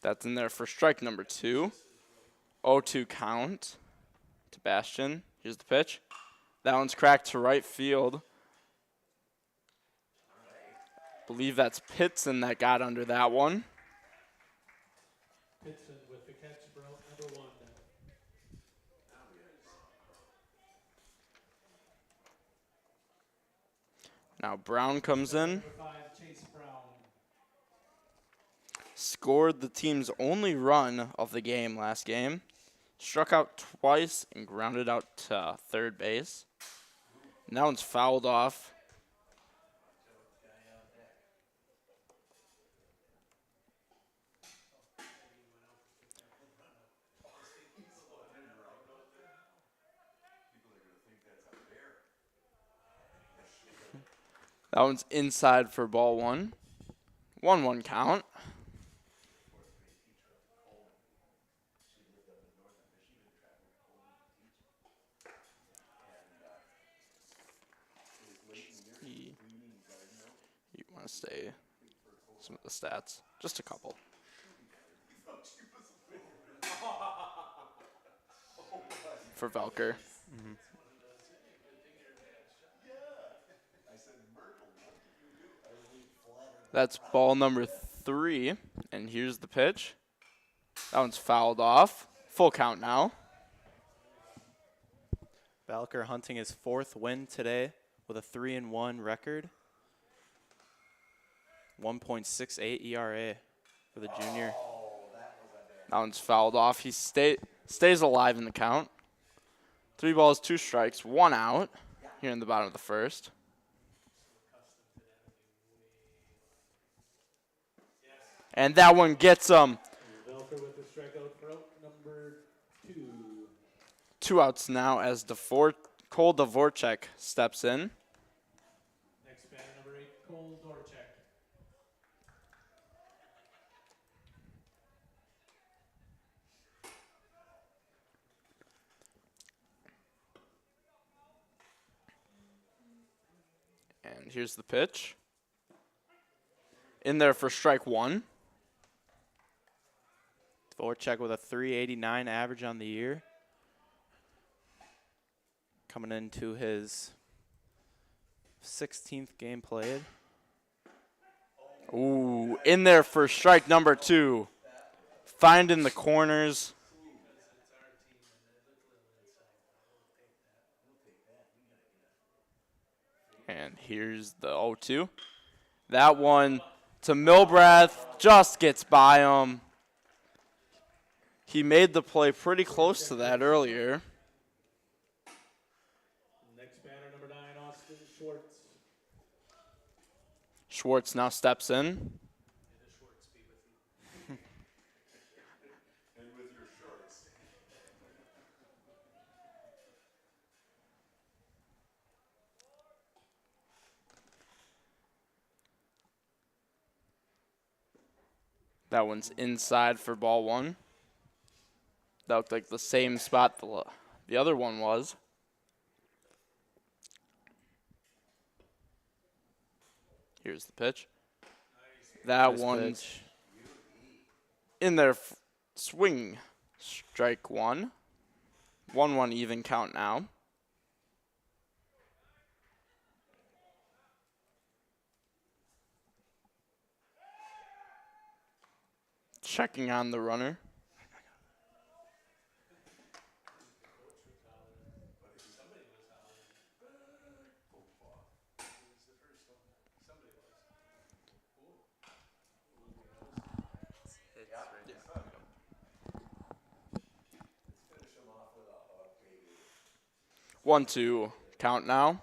That's in there for strike number 2. 0-2 count to Bastion. Here's the pitch. That one's cracked to right field. Believe that's Pitson that got under that one. Pitson with the catch for out number 1. Now Brown comes in. Number 5, Chase Brown. Scored the team's only run of the game last game. Struck out twice and grounded out to third base. And that one's fouled off. That one's inside for ball 1. 1-1 count. You want to say some of the stats? Just a couple. For Velker. Mm-hmm. That's ball number 3, and here's the pitch. That one's fouled off. Full count now. Valker hunting his 4th win today with a 3-1 record. 1.68 ERA for the junior. That one's fouled off. He stays alive in the count. 3 balls, 2 strikes, 1 out here in the bottom of the first. And that one gets him. Velker with the strikeout for out number 2. 2 outs now as Cole Dvorak steps in. Next batter, number 8, Cole Dorchek. And here's the pitch. In there for strike 1. Dvorak with a 389 average on the year. Coming into his 16th game played. Ooh, in there for strike number 2. Finding the corners. And here's the 0-2. That one to Milbrath, just gets by him. He made the play pretty close to that earlier. Next batter, number 9, Austin Schwartz. Schwartz now steps in. That one's inside for ball 1. That looked like the same spot the other one was. Here's the pitch. That Nice one's pitch. in there. Swing. Strike 1. 1-1 even count now. Checking on the runner. One, 2 count now.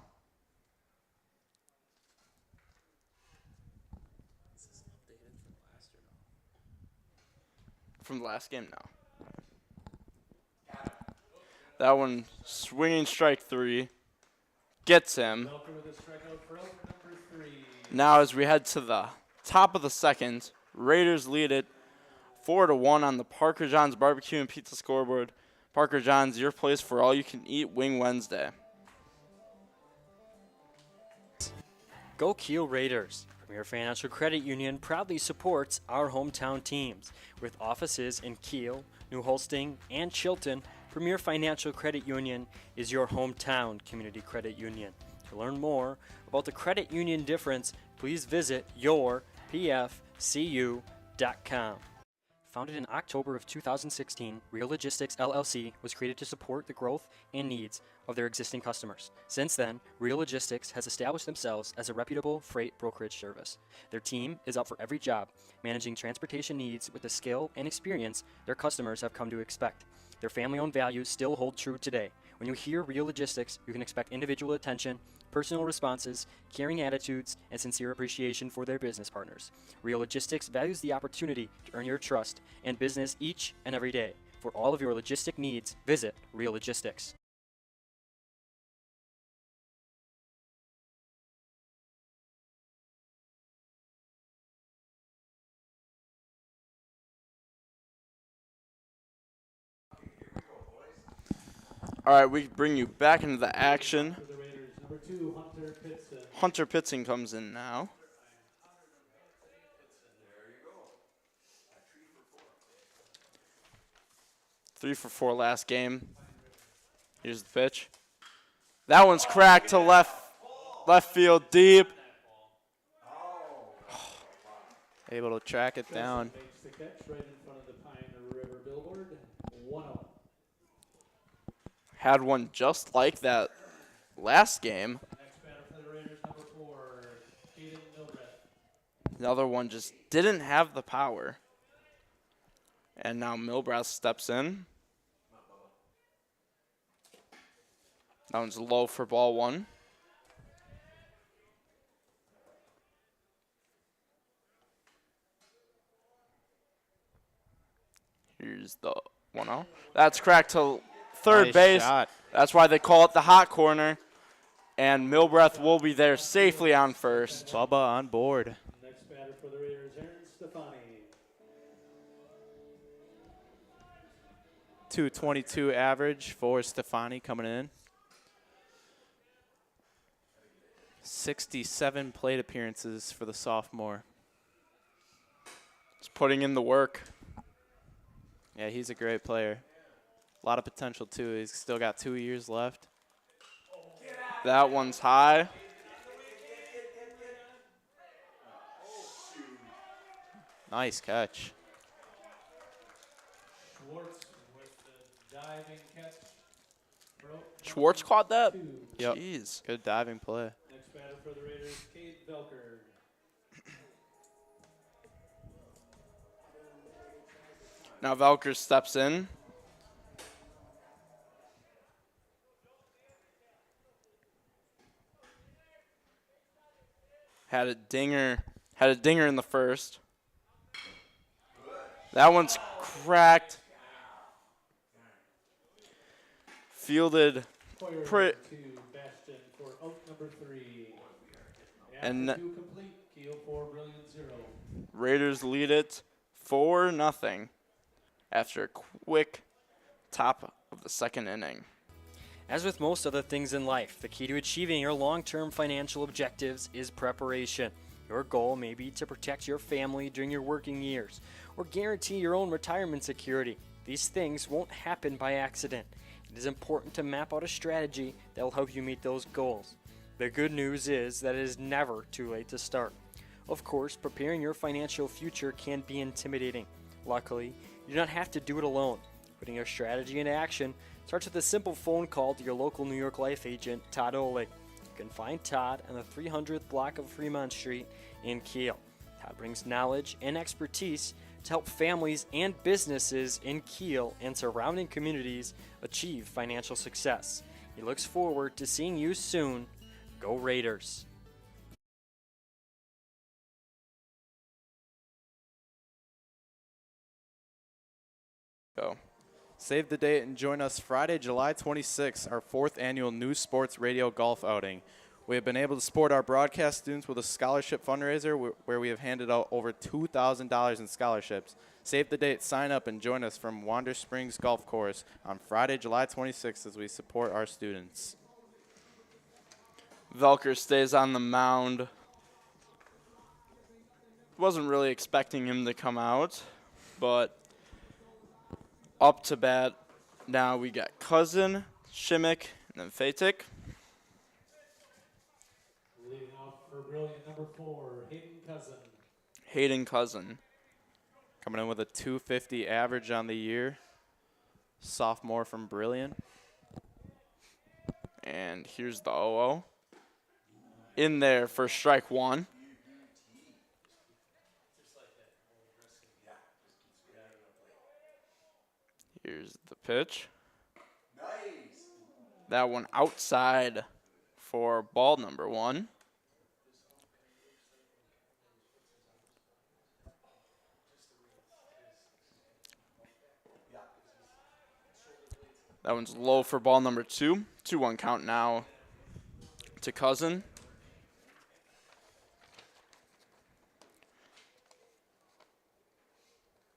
From the last game now. That one swinging strike 3. Gets him. Velker with a strikeout for out number 3. Now as we head to the top of the second, Raiders lead it 4-1 on the Parker John's Barbecue and Pizza scoreboard. Parker John's, your place for all you can eat Wing Wednesday. Go Kiel Raiders. Premier Financial Credit Union proudly supports our hometown teams. With offices in Kiel, New Holsting, and Chilton, Premier Financial Credit Union is your hometown community credit union. To learn more about the credit union difference, please visit yourpfcu.com. Founded in October of 2016, Real Logistics LLC was created to support the growth and needs of their existing customers. Since then, Real Logistics has established themselves as a reputable freight brokerage service. Their team is up for every job, managing transportation needs with the skill and experience their customers have come to expect. Their family-owned values still hold true today. When you hear Real Logistics, you can expect individual attention, personal responses, caring attitudes, and sincere appreciation for their business partners. Real Logistics values the opportunity to earn your trust and business each and every day. For all of your logistic needs, visit Real Logistics. All right, we bring you back into the action. For the Raiders, number 2, Hunter Pitson. Hunter Pitson comes in now. Three for 4 last game. Here's the pitch. That one's cracked to left field deep. Able to track it down. Makes the catch right in front of the Pine River billboard. 1-0. Had one just like that last game. Next batter for the Raiders, number 4, Caden Milbreth. The other one just didn't have the power. And now Milbrath steps in. That one's low for ball 1. Here's the 1-0. That's cracked to third Nice base. shot. That's why they call it the hot corner. And Milbrath will be there safely on first. Bubba on board. Next batter for the Raiders, Aaron Stefani. 222 average for Stefani coming in. 67 plate appearances for the sophomore. He's putting in the work. Yeah, he's a great player. A lot of potential, too. He's still got 2 years left. That one's high. Nice catch. Schwartz with the diving catch. Schwartz caught that? 2. Yep. Jeez. Good diving play. Next batter for the Raiders, Cade Velker. Now Velker steps in. Had a dinger in the first. That one's cracked. Fielded Poyer to Bastion for out number 3. And After 2 complete, Kiel 4, Brillion 0. Raiders lead it 4-0 after a quick top of the second inning. As with most other things in life, the key to achieving your long-term financial objectives is preparation. Your goal may be to protect your family during your working years or guarantee your own retirement security. These things won't happen by accident. It is important to map out a strategy that will help you meet those goals. The good news is that it is never too late to start. Of course, preparing your financial future can be intimidating. Luckily, you do not have to do it alone. Putting your strategy into action starts with a simple phone call to your local New York Life agent, Todd Oleg. You can find Todd on the 300th block of Fremont Street in Kiel. Todd brings knowledge and expertise to help families and businesses in Kiel and surrounding communities achieve financial success. He looks forward to seeing you soon. Go Raiders! Go. Save the date and join us Friday, July 26th, our 4th annual New Sports Radio Golf Outing. We have been able to support our broadcast students with a scholarship fundraiser where we have handed out over $2,000 in scholarships. Save the date, sign up, and join us from Wander Springs Golf Course on Friday, July 26th as we support our students. Velker stays on the mound. Wasn't really expecting him to come out, but up to bat. Now we got Cousin, Shimmick, and then Fatic. Leading off for Brillion, number 4, Hayden Cousin. Coming in with a 250 average on the year. Sophomore from Brillion. And here's the 0-0. In there for strike 1. Here's the pitch. Nice. That one outside for ball number 1. That one's low for ball number 2. 2-1 count now to Cousin.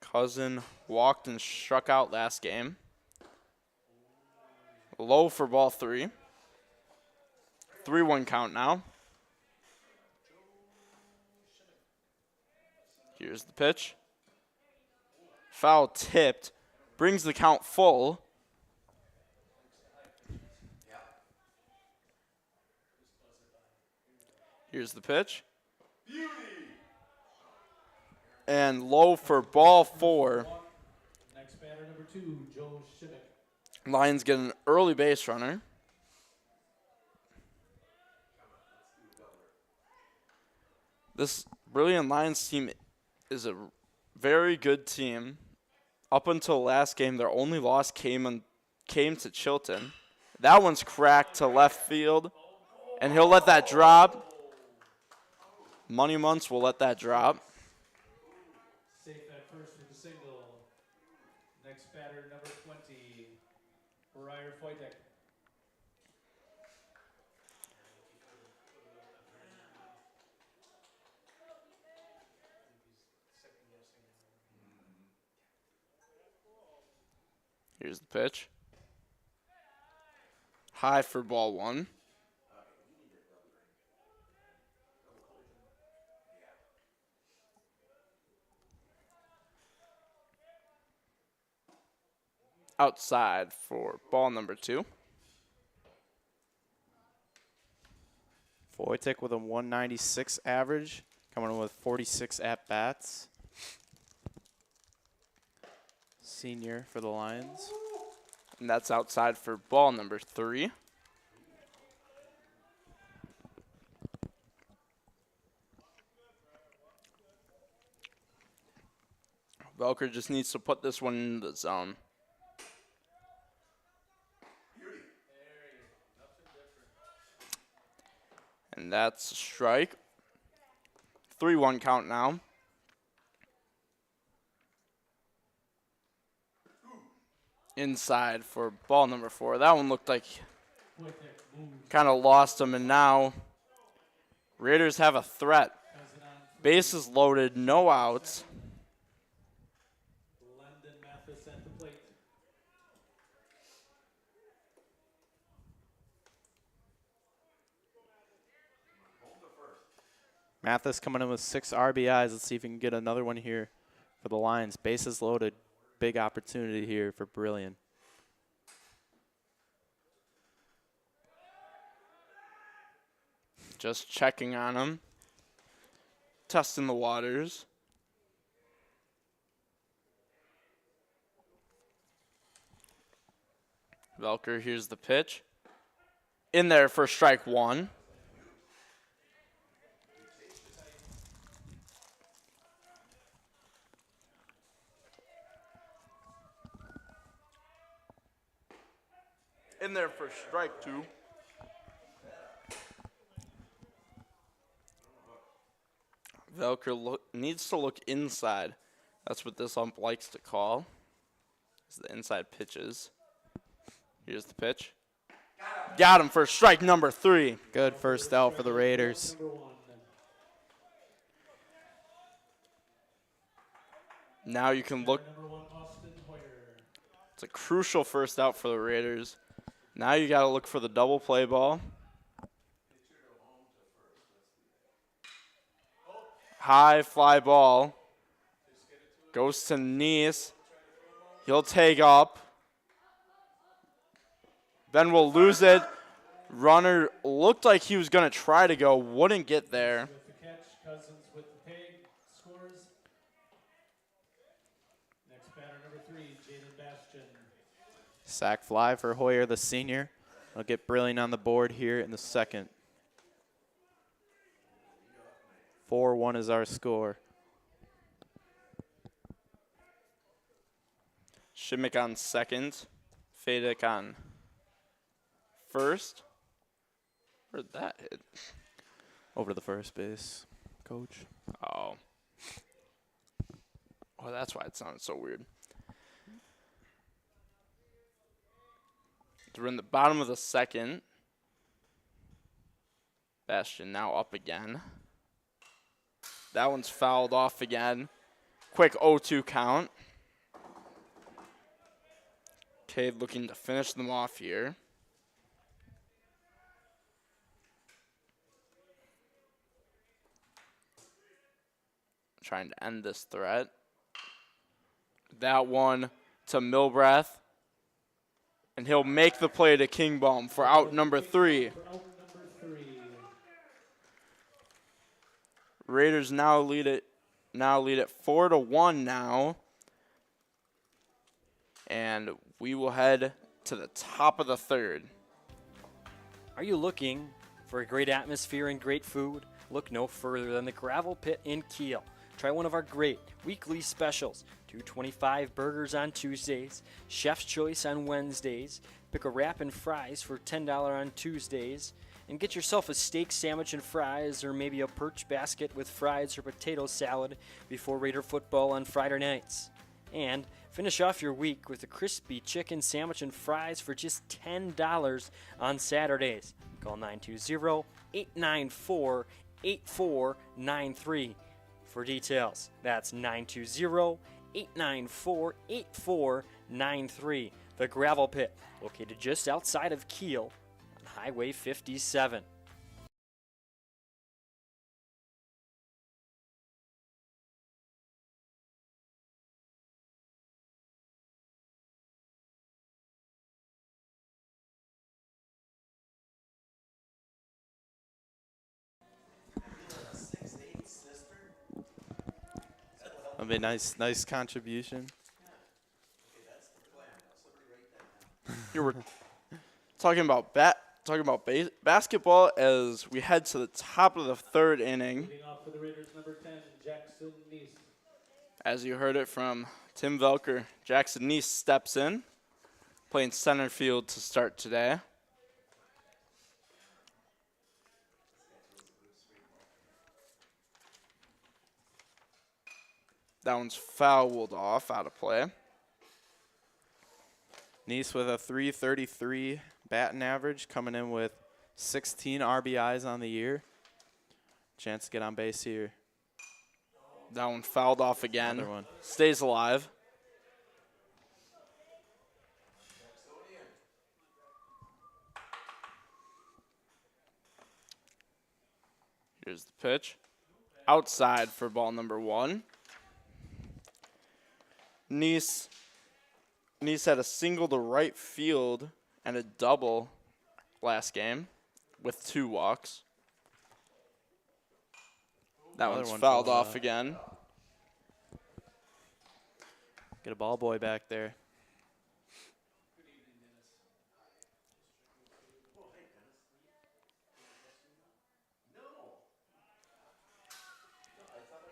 Cousin walked and struck out last game. Low for ball 3. 3-1 count now. Here's the pitch. Foul tipped. Brings the count full. Here's the pitch. And low for ball 4. Next batter, number 2, Joe Shimmick. Lions get an early base runner. This Brilliant Lions team is a very good team. Up until last game, their only loss came to Chilton. That one's cracked to left field, and he'll let that drop. Money Munts will let that drop. Safe at first with the single. Next batter, number 20, Briar Foytek. Here's the pitch. High for ball 1. Outside for ball number 2. Wojtek with a 196 average, coming in with 46 at-bats. Senior for the Lions. And that's outside for ball number 3. Velker just needs to put this one in the zone. And that's a strike. 3-1 count now. Inside for ball number 4. That one looked like kind of lost him, and now Raiders have a threat. Bases loaded, no outs. Landon Mathis at the plate. Mathis coming in with 6 RBIs. Let's see if we can get another one here for the Lions. Bases loaded. Big opportunity here for Brillion. Just checking on him. Testing the waters. Velker, here's the pitch. In there for strike 1. In there for strike 2. Velker needs to look inside. That's what this ump likes to call. Is the inside pitches. Here's the pitch. Got him for strike number 3. Good first out for the Raiders. Number 1. Now you can look. Number 1, Austin Hoyer. It's a crucial first out for the Raiders. Now you got to look for the double play ball. High fly ball. Goes to Nice. He'll take up. Then we'll lose it. Runner looked like he was going to try to go. Wouldn't get there. With the catch, Cousins with the peg, scores. Next batter, number 3, Jaden Bastian. Sack fly for Hoyer, the senior. I'll get Brillion on the board here in the second. 4-1 is our score. Shimmick on second. Fadick on first. Where'd that hit? Over to the first base, coach. Oh. Oh, that's why it sounded so weird. We're in the bottom of the second. Bastian now up again. That one's fouled off again. Quick 0-2 count. Cade looking to finish them off here. Trying to end this threat. That one to Milbrath. And he'll make the play to Kingbaum for out number 3. For out number 3. Raiders now lead it 4-1 now. And we will head to the top of the third. Are you looking for a great atmosphere and great food? Look no further than the Gravel Pit in Kiel. Try one of our great weekly specials. $2.25 burgers on Tuesdays, Chef's Choice on Wednesdays. Pick a wrap and fries for $10 on Tuesdays. And get yourself a steak sandwich and fries, or maybe a perch basket with fries or potato salad before Raider football on Friday nights. And finish off your week with a crispy chicken sandwich and fries for just $10 on Saturdays. Call 920-894-8493 for details. That's 920-894-8493. The Gravel Pit, located just outside of Kiel on Highway 57. That'd be a nice contribution. Here we're talking about basketball as we head to the top of the third inning. Leading off for the Raiders, number 10, Jackson Neese. As you heard it from Tim Velker, Jackson Neese steps in, playing center field to start today. That one's fouled off, out of play. Nice with a .333 batting average, coming in with 16 RBIs on the year. Chance to get on base here. That one fouled off again. Another one. Stays alive. Here's the pitch. Outside for ball number 1. Nice had a single to right field and a double last game with 2 walks. That Another one's one fouled fouled off off. again. Get a ball boy back there.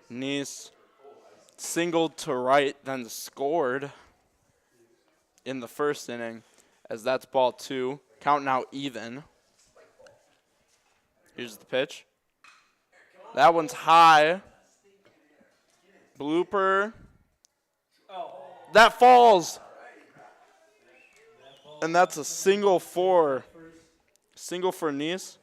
Nice singled to right, then scored in the first inning, as that's ball 2. Count now even. Here's the pitch. That one's high. Blooper. That falls. And that's a single for Nice.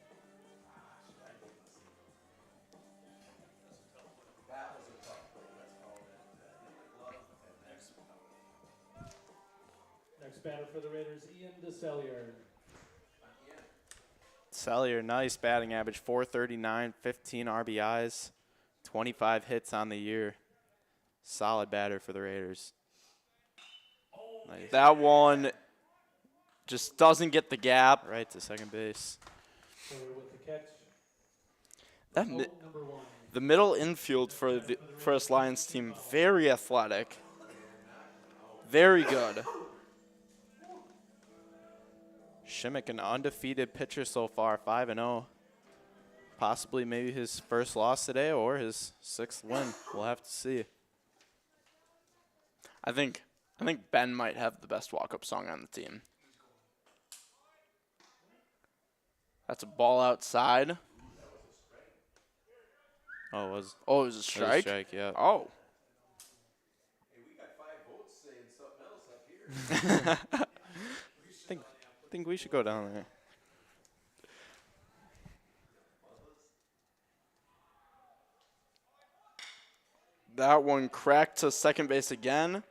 Next batter for the Raiders, Ian DeSellier. Sellier, nice batting average, .439, 15 RBIs, 25 hits on the year. Solid batter for the Raiders. Nice. That one just doesn't get the gap. Right to second base. With the catch, That number 1. the middle infield for the First Lions team, very athletic. Very good. Shimmick, an undefeated pitcher so far, 5-0. Possibly maybe his first loss today or his 6th win. We'll have to see. I think Ben might have the best walk-up song on the team. That's a ball outside. Oh, it was, Oh, it was a it was strike? a strike, yeah. Oh. Hey, we got 5 votes saying something else up here. I think we should go down there. That one cracked to second base again.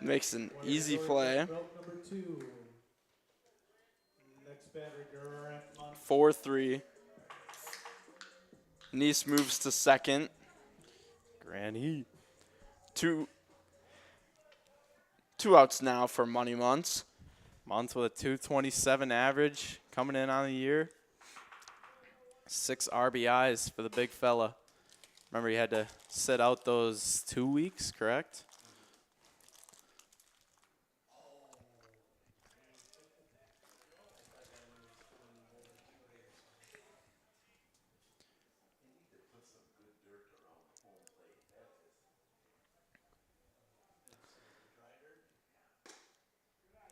Makes an easy play. Number 2. Next batter, Grant Monk. 4-3. Nice moves to second. Granny. Two outs now for Money Months. Months with a 227 average coming in on the year. 6 RBIs for the big fella. Remember, he had to sit out those 2 weeks, correct?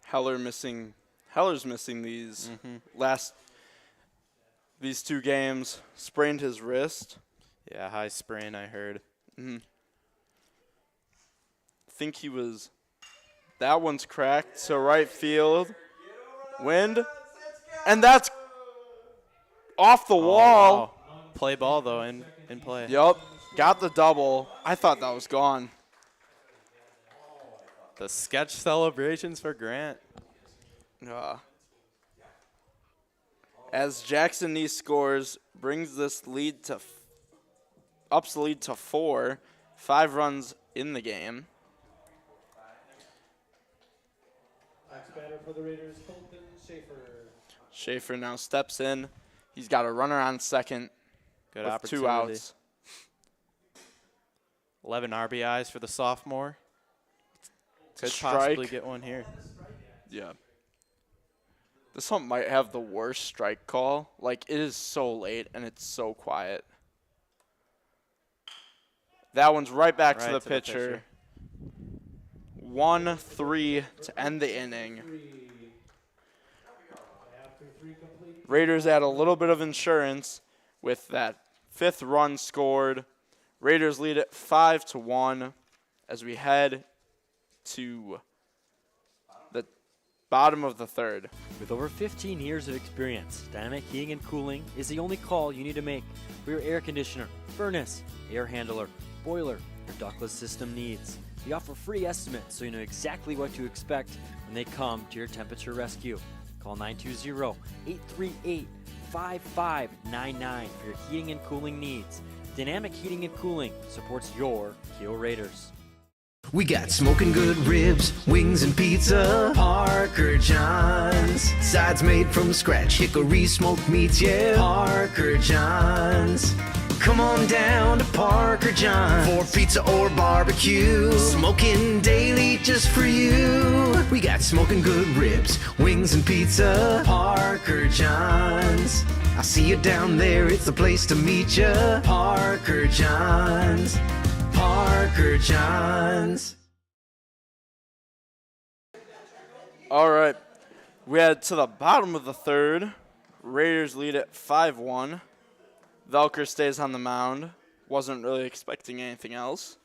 Heller's missing these these 2 games. Sprained his wrist. Yeah, high sprain, I heard. Think he was. That one's cracked to right field. Wind. And that's off the wall. Wow. Play ball, though, in play. Yup. Got the double. I thought that was gone. The sketch celebrations for Grant. As Jackson Neese scores, brings this lead to ups the lead to 4. 5 runs in the game. Next batter for the Raiders, Colton Schaefer. Schaefer now steps in. He's got a runner on second Good with opportunity. 2 outs. 11 RBIs for the sophomore. Could Strike. possibly get one here. Yeah. This one might have the worst strike call. Like, it is so late and it's so quiet. That one's right back to the pitcher. 1-3 to end the inning. After 3 complete. Raiders add a little bit of insurance with that 5th run scored. Raiders lead it 5-1 as we head to the bottom of the 3rd. With over 15 years of experience, Dynamic Heating and Cooling is the only call you need to make for your air conditioner, furnace, air handler, boiler, or ductless system needs. We offer free estimates so you know exactly what to expect when they come to your temperature rescue. Call 920-838-5599 for your heating and cooling needs. Dynamic Heating and Cooling supports your Kiel Raiders. We got smoking good ribs, wings and pizza. Parker John's. Sides made from scratch, hickory smoked meats, yeah. Parker John's. Come on down to Parker John's for pizza or barbecue. Smoking daily just for you. We got smoking good ribs, wings and pizza. Parker John's. I see you down there, it's the place to meet ya. Parker John's. Parker John's. All right. We head to the bottom of the 3rd. Raiders lead it 5-1. Velker stays on the mound. Wasn't really expecting anything else.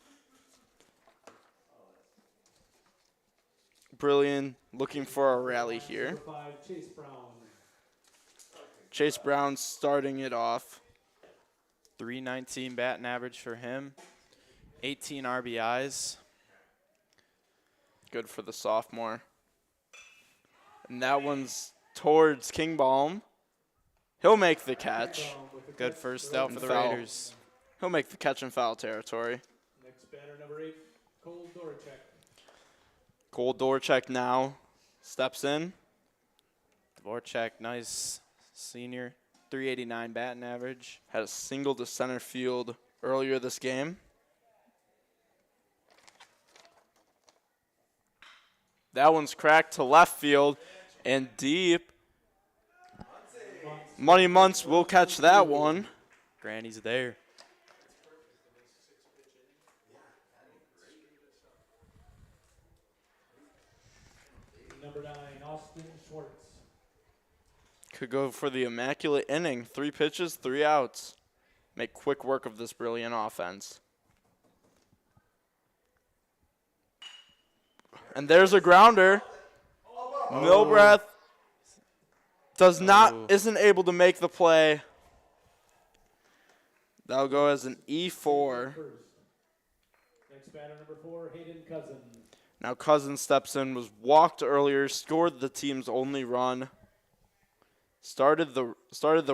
Brillion looking for a rally here. Number 5, Chase Brown. Chase Brown starting it off. 319 batting average for him. 18 RBIs. Good for the sophomore. And that one's towards Kingbaum. He'll make the catch. With Good first out for the Foul. Raiders. He'll make the catch and foul territory. Next batter, number 8, Cole Dorachek. Cole Dorchek now steps in. Dvorak, nice senior. 389 batting average. Had a single to center field earlier this game. That one's cracked to left field and deep. Money Munts will catch that one. Granny's there. Number 9, Austin Schwartz. Could go for the immaculate inning. 3 pitches, 3 outs. Make quick work of this Brillion offense. And there's a grounder. Milbrath isn't able to make the play. That'll go as an E4. Next batter, number 4, Hayden Cousin. Now Cousins steps in, was walked earlier, scored the team's only run. Started the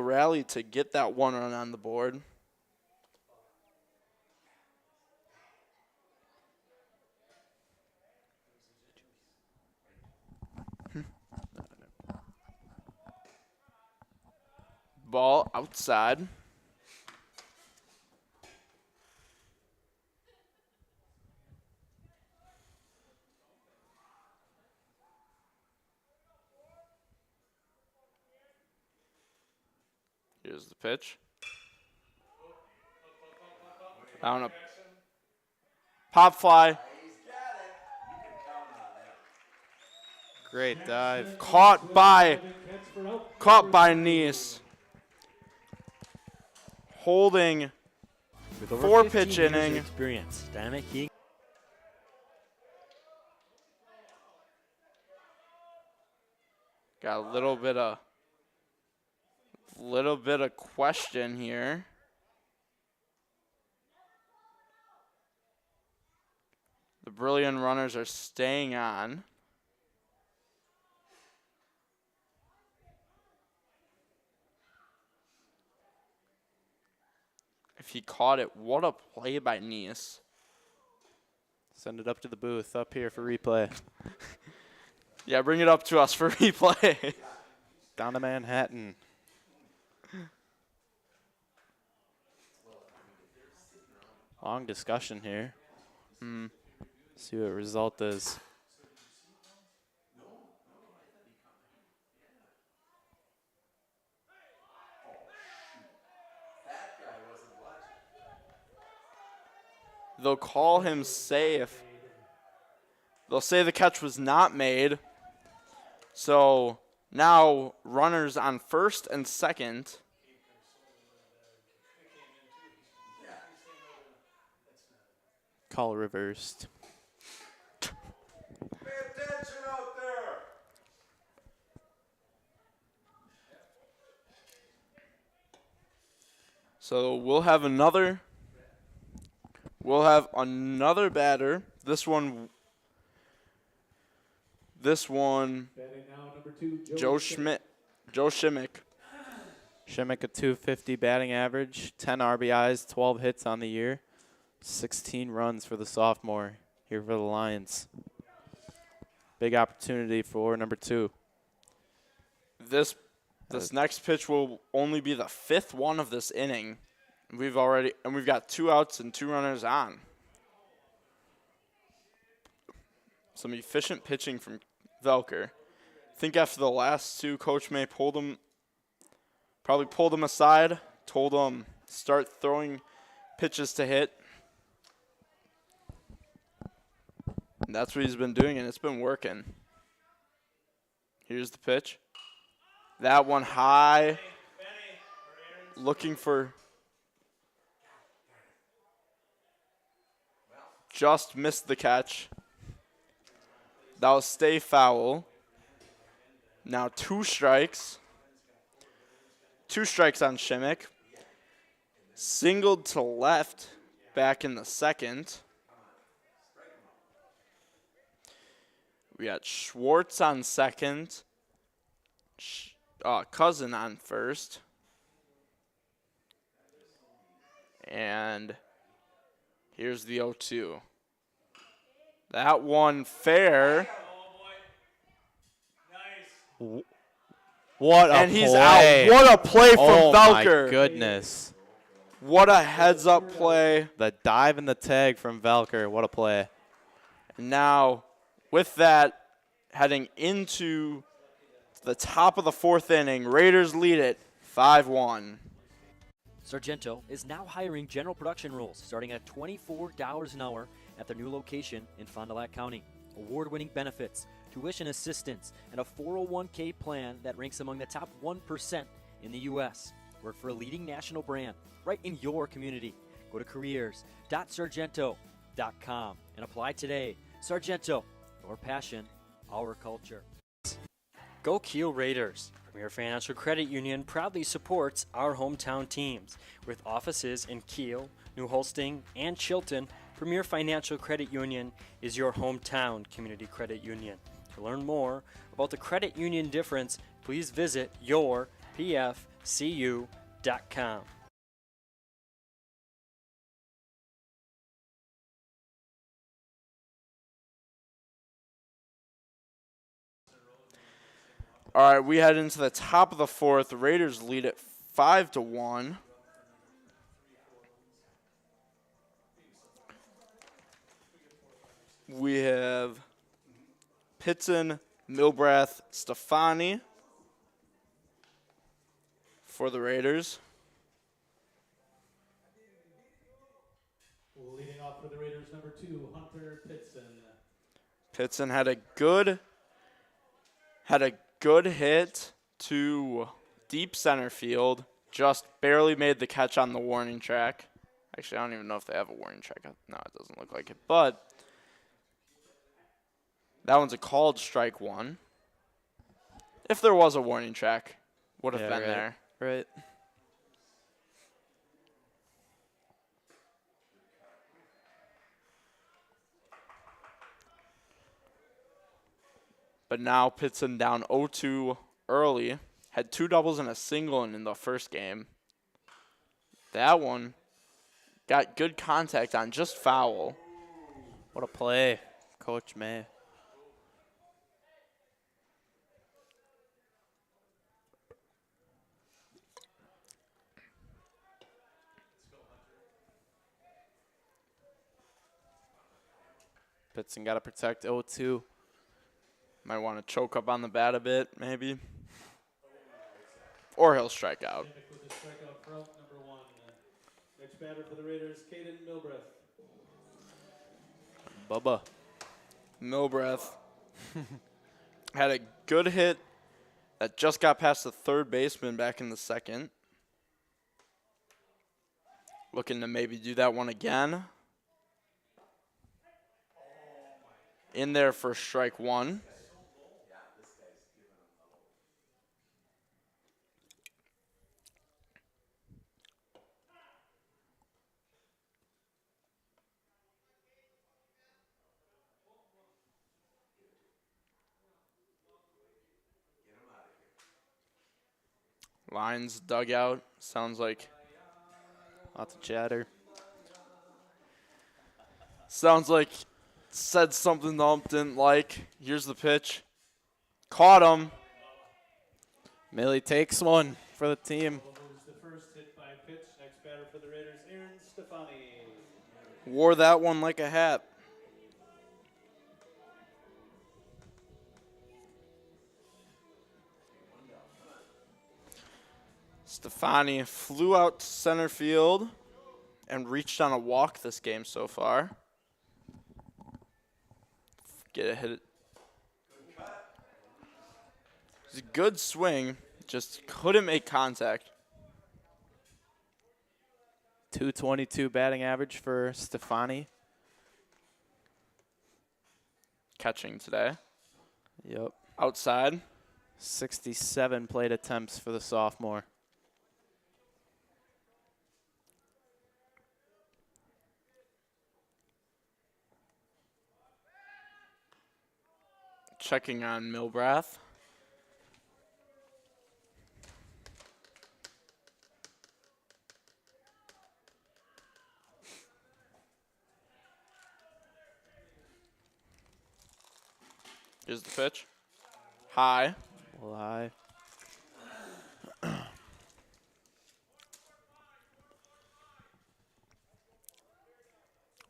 rally to get that 1 run on the board. Ball outside. Here's the pitch. Down a pop fly. Great dive. Caught by Nice. Holding With over 4 15 pitch years of inning. experience, dynamic hitting. Got a little bit of question here. The Brillion runners are staying on. If he caught it, what a play by Nice. Send it up to the booth, up here for replay. Yeah, bring it up to us for replay. Down to Manhattan. Long discussion here. See what result is. They'll call him safe. They'll say the catch was not made. So now runners on first and second. Call reversed. Pay attention out there. So we'll have another batter. This one Batting now, number 2, Joe Schmidt. Joe Shimmick. Shimmick a 250 batting average, 10 RBIs, 12 hits on the year, 16 runs for the sophomore here for the Lions. Big opportunity for number 2. This next pitch will only be the 5th one of this inning. We've got 2 outs and 2 runners on. Some efficient pitching from Velker. I think after the last 2, Coach May pulled him aside, told him start throwing pitches to hit. And that's what he's been doing, and it's been working. Here's the pitch. That one high, looking for, just missed the catch. That will stay foul. Now 2 strikes. 2 strikes on Shimmick. Singled to left back in the second. We got Schwartz on second. Cousin on first. And here's the 0-2. That one fair. What a And he's play. out. What a play from Oh, Velker. my goodness. What a heads-up play. The dive and the tag from Velker. What a play. And now, with that, heading into the top of the 4th inning, Raiders lead it 5-1. Sargento is now hiring general production roles starting at $24 an hour at their new location in Fond du Lac County. Award-winning benefits, tuition assistance, and a 401k plan that ranks among the top 1% in the U.S. Work for a leading national brand right in your community. Go to careers.sargento.com and apply today. Sargento, your passion, our culture. Go Kiel Raiders! Premier Financial Credit Union proudly supports our hometown teams. With offices in Kiel, New Holsting, and Chilton, Premier Financial Credit Union is your hometown community credit union. To learn more about the credit union difference, please visit yourpfcu.com. All right, we head into the top of the 4th. The Raiders lead it 5-1. We have Pitson, Milbrath, Stefani for the Raiders. Leading off for the Raiders, number 2, Hunter Pitson. Pitson had a good hit to deep center field. Just barely made the catch on the warning track. Actually, I don't even know if they have a warning track. No, it doesn't look like it. But that one's a called strike one. If there was a warning track, would have been there. Right. But now Pitson down 0-2 early. Had 2 doubles and a single in the first game. That one got good contact on just foul. What a play. Coach May. Pitson got to protect 0-2. Might want to choke up on the bat a bit, maybe. Or he'll strike out. With the strikeout for out, number 1. Next batter for the Raiders, Caden Milbrath. Bubba. Milbrath had a good hit that just got past the third baseman back in the second. Looking to maybe do that one again. In there for strike 1. Lions dugout. Sounds like Lots of chatter. said something the ump didn't like. Here's the pitch. Caught him. Millie takes one for the team. Moves the first hit by pitch. Next batter for the Raiders, Aaron Stefani. Wore that one like a hat. Stefani flew out to center field and reached on a walk this game so far. Get a hit. It's a good swing, just couldn't make contact. 222 batting average for Stefani. Catching today. Yep. Outside. 67 plate attempts for the sophomore. Checking on Milbrath. Here's the pitch. High. Well, high.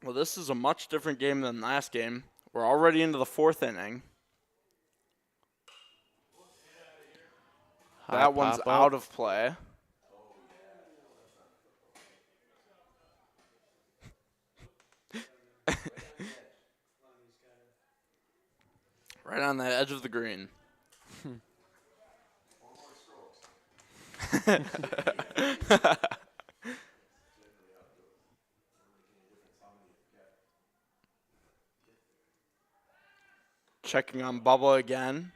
Well, this is a much different game than last game. We're already into the 4th inning. High That one's pop-up. out of play. Right on the edge of the green. Checking on Bubba again.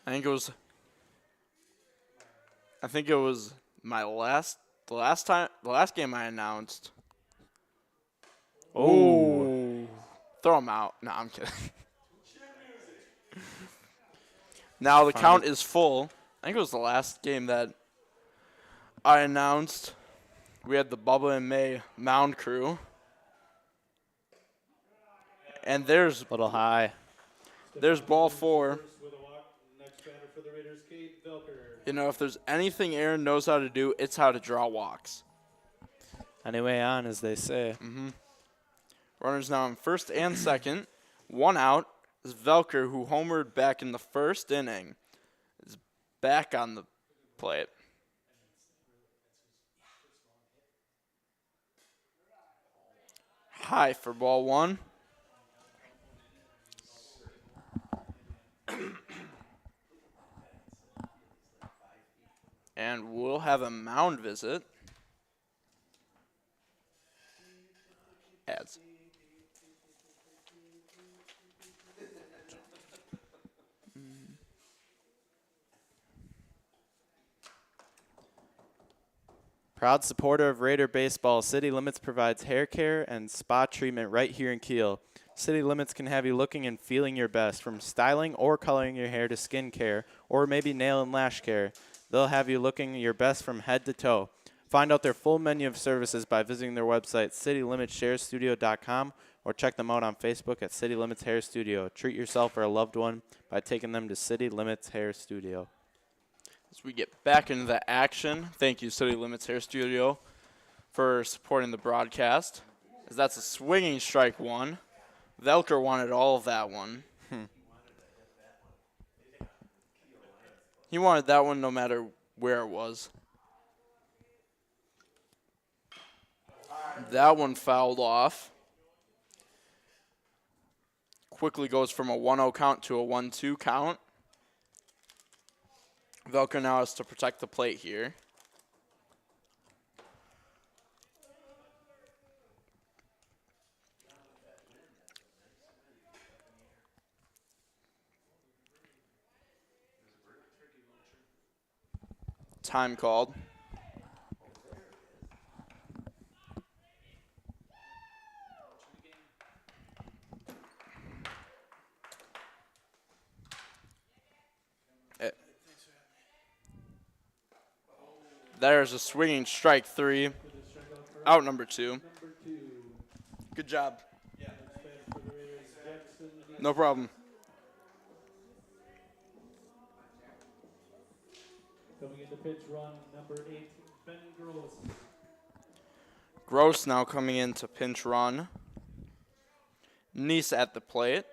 I think it was the last game I announced. Oh. Throw him out. No, I'm kidding. Now the count is full. I think it was the last game that I announced. We had the Bubba and May mound crew. And there's Little high. ball 4. With a walk, next batter for the Raiders, Kate Velker. You know, if there's anything Aaron knows how to do, it's how to draw walks. Anyway on, as they say. Runners now in first and second. 1 out is Velker, who homered back in the 1st inning, is back on the plate. High for ball 1. And we'll have a mound visit. As Proud supporter of Raider baseball, City Limits provides hair care and spa treatment right here in Kiel. City Limits can have you looking and feeling your best, from styling or coloring your hair to skin care, or maybe nail and lash care. They'll have you looking your best from head to toe. Find out their full menu of services by visiting their website, citylimitshairstudio.com, or check them out on Facebook at City Limits Hair Studio. Treat yourself or a loved one by taking them to City Limits Hair Studio. as we get back into the action, thank you, City Limits Hair Studio, for supporting the broadcast. As that's a swinging strike 1. Velker wanted all of that one. He wanted that one no matter where it was. That one fouled off. Quickly goes from a 1-0 count to a 1-2 count. Velker now has to protect the plate here. Time called. There's a swinging strike 3. Out number 2. Good job. No problem. Coming into pitch, run number 8, Ben Gross. Gross now coming in to pinch run. Nice at the plate.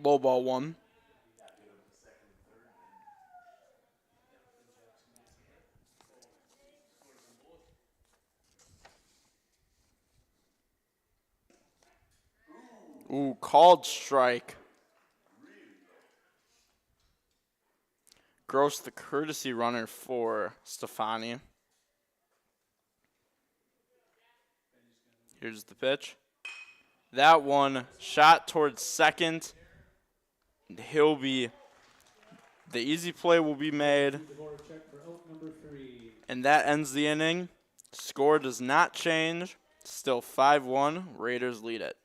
Low ball 1. Ooh, called strike. Gross, the courtesy runner for Stefani. Here's the pitch. That one shot towards second. He'll be, the easy play will be made. And that ends the inning. Score does not change. Still 5-1. Raiders lead it.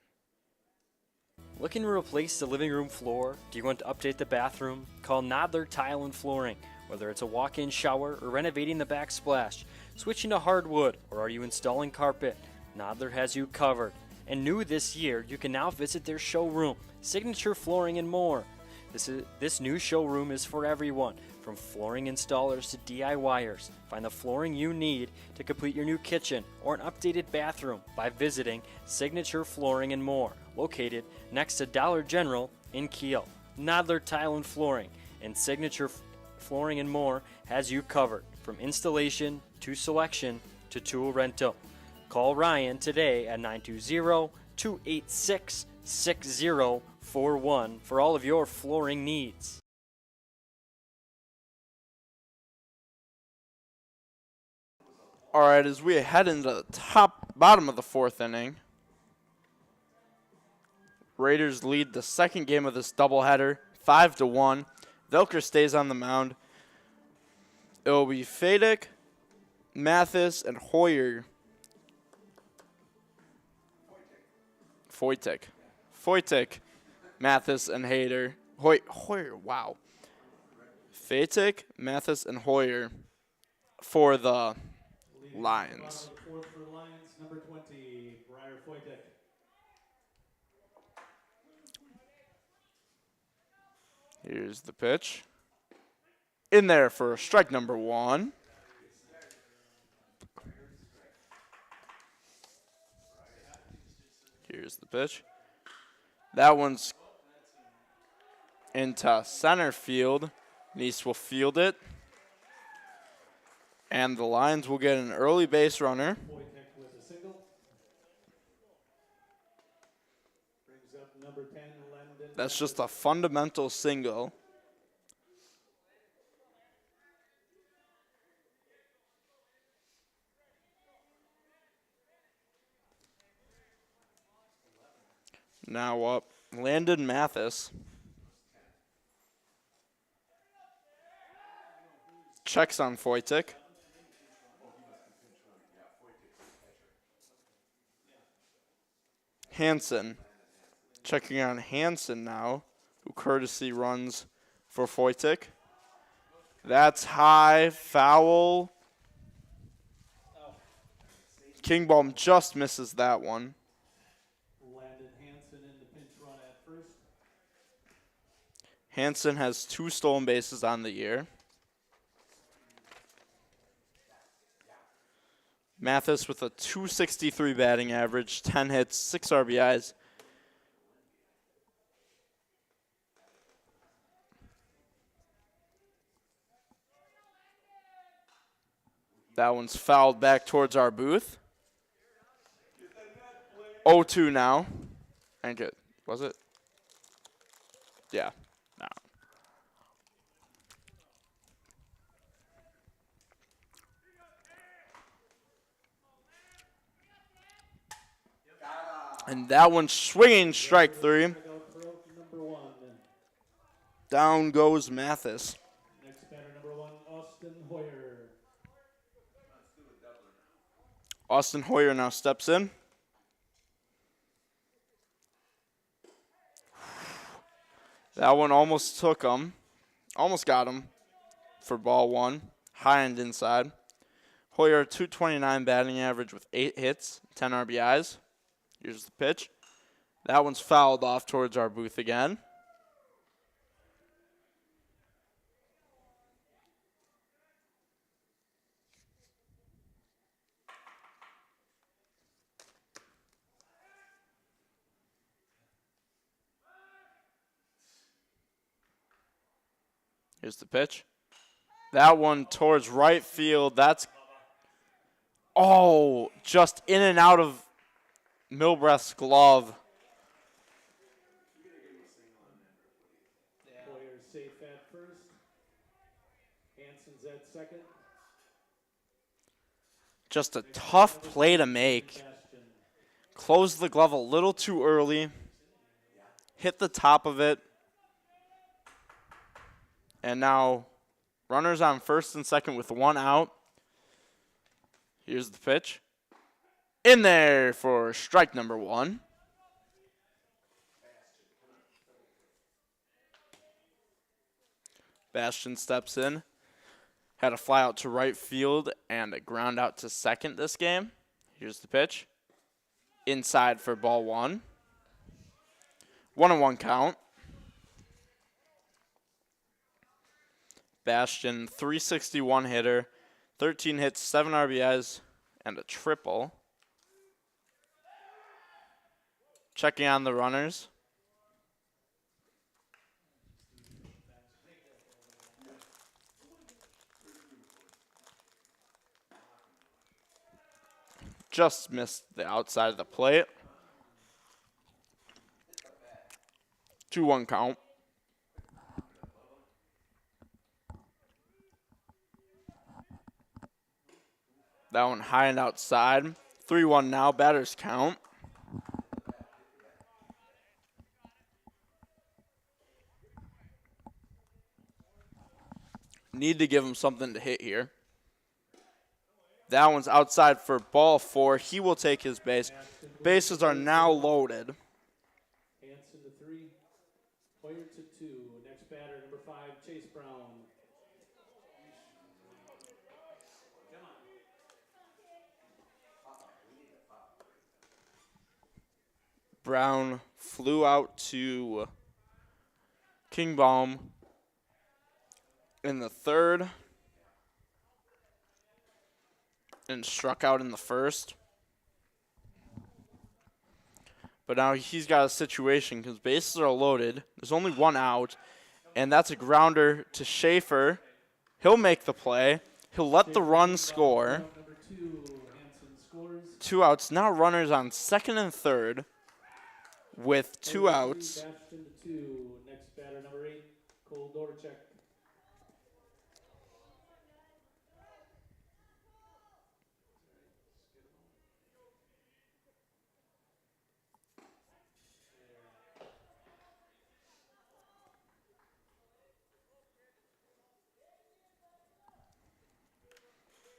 Looking to replace the living room floor? Do you want to update the bathroom? Call Nodler Tile and Flooring. Whether it's a walk-in shower or renovating the backsplash, switching to hardwood, or are you installing carpet, Nodler has you covered. And new this year, you can now visit their showroom, Signature Flooring and More. This new showroom is for everyone, from flooring installers to DIYers. Find the flooring you need to complete your new kitchen or an updated bathroom by visiting Signature Flooring and More, located next to Dollar General in Kiel. Nodler Tile and Flooring and Signature Flooring and More has you covered, from installation to selection to tool rental. Call Ryan today at 920-286-6041 for all of your flooring needs. All right, as we head into the bottom of the fourth inning, Raiders lead the second game of this doubleheader, 5-1. Velker stays on the mound. It will be Fadick, Mathis, and Hoyer. Foytik, Mathis, and Hoyer, wow. Fadick, Mathis, and Hoyer for the Lions. Fourth for the Lions, number 20, Briar Foytek. Here's the pitch. In there for strike number 1. Here's the pitch. That one's into center field. Neese will field it. And the Lions will get an early base runner. Foytek with a single. Brings up number 10, Landon. That's just a fundamental single. Now up, Landon Mathis. Checks on Foytik. Hansen. Checking on Hansen now, who courtesy runs for Foytik. That's high, foul. Kingbaum just misses that one. Landon Hansen in the pinch run at first. Hansen has 2 stolen bases on the year. Mathis with a .263 batting average, 10 hits, 6 RBIs. That one's fouled back towards our booth. 0-2 now. And good. Was it? Yeah. No. And that one's swinging strike 3. Number 1. Down goes Mathis. Next batter, number 1, Austin Hoyer. Austin Hoyer now steps in. That one almost took him. Almost got him for ball 1. High end inside. Hoyer, .229 batting average with 8 hits, 10 RBIs. Here's the pitch. That one's fouled off towards our booth again. Here's the pitch. That one towards right field. That's, just in and out of Milbreath's glove. Hoyer safe at first. Hansen's at second. Just a tough play to make. Closed the glove a little too early. Hit the top of it. And now runners on first and second with 1 out. Here's the pitch. In there for strike number 1. Bastion steps in. Had a fly out to right field and a ground out to second this game. Here's the pitch. Inside for ball 1. 1-1 count. Bastion, 361 hitter, 13 hits, 7 RBIs, and a triple. Checking on the runners. Just missed the outside of the plate. 2-1 count. That one high and outside. 3-1 now, batters count. Need to give him something to hit here. That one's outside for ball 4. He will take his base. Bases are now loaded. Hanson to 3, Hoyer to 2. Next batter, number 5, Chase Brown. Brown flew out to Kingbaum in the 3rd and struck out in the 1st. But now he's got a situation because bases are loaded. There's only 1 out, and that's a grounder to Schaefer. He'll make the play. He'll let the run score. Number 2, Hanson scores. 2 outs. Now runners on 2nd and 3rd with 2 outs. Bastion to 2. Next batter, number 8, Cole Dorchek.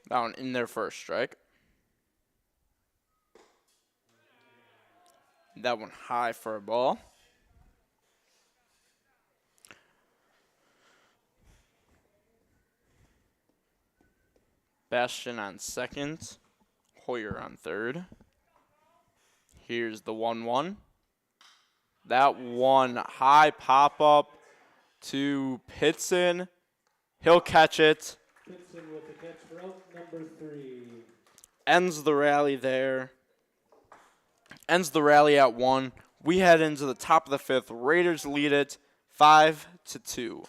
That one in their first strike. That one high for a ball. Bastion on 2nd. Hoyer on 3rd. Here's the 1-1. That one high pop-up to Pitson. He'll catch it. Pitson with the catch for out number 3. Ends the rally there. Ends the rally at 1. We head into the top of the 5th. Raiders lead it 5-2.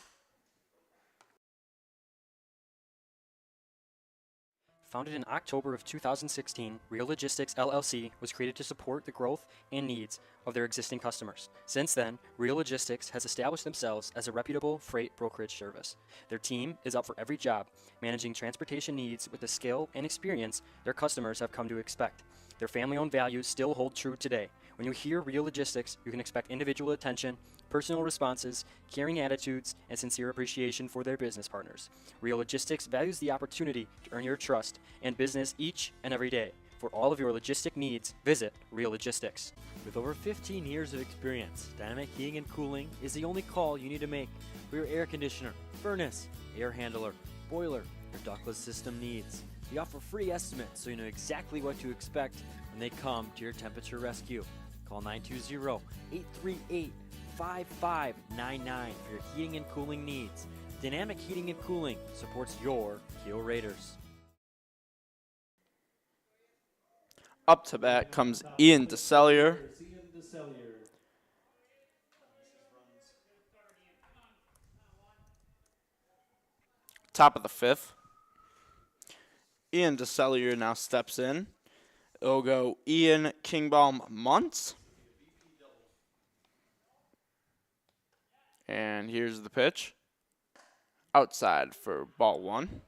Founded in October of 2016, Real Logistics LLC was created to support the growth and needs of their existing customers. Since then, Real Logistics has established themselves as a reputable freight brokerage service. Their team is up for every job, managing transportation needs with the skill and experience their customers have come to expect. Their family-owned values still hold true today. When you hear Real Logistics, you can expect individual attention, personal responses, caring attitudes, and sincere appreciation for their business partners. Real Logistics values the opportunity to earn your trust and business each and every day. For all of your logistic needs, visit Real Logistics. With over 15 years of experience, Dynamic Heating and Cooling is the only call you need to make for your air conditioner, furnace, air handler, boiler, or ductless system needs. We offer free estimates so you know exactly what to expect when they come to your temperature rescue. Call 920-838-5599 for your heating and cooling needs. Dynamic Heating and Cooling supports your Kiel Raiders. Up to bat comes Ian DeSellier. Ian DeSellier. Top of the 5th. Ian DeSellier now steps in. It'll go Ian Kingbaum Muntz. And here's the pitch. Outside for ball 1.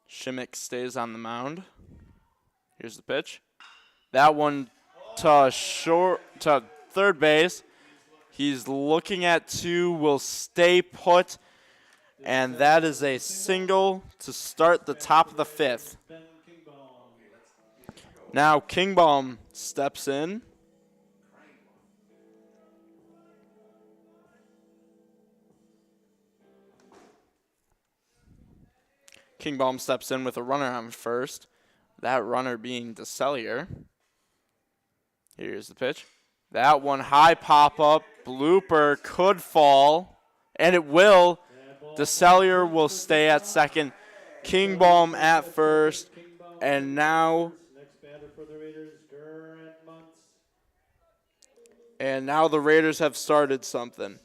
Shimmick stays on the mound. Here's the pitch. That one to third base. He's looking at 2, will stay put. And that is a single to start the top of the 5th. Ben Kingbaum. Now Kingbaum steps in. Kingbaum steps in with a runner on first. That runner being DeCellier. Here's the pitch. That one high pop-up. Blooper could fall, and it will. DeCellier will stay at second. Kingbaum at first. And now Next batter for the Raiders, Grant Muntz. And now the Raiders have started something.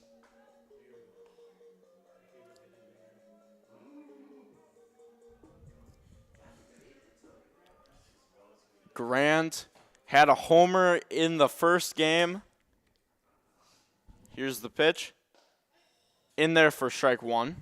Grant had a homer in the first game. Here's the pitch. In there for strike one.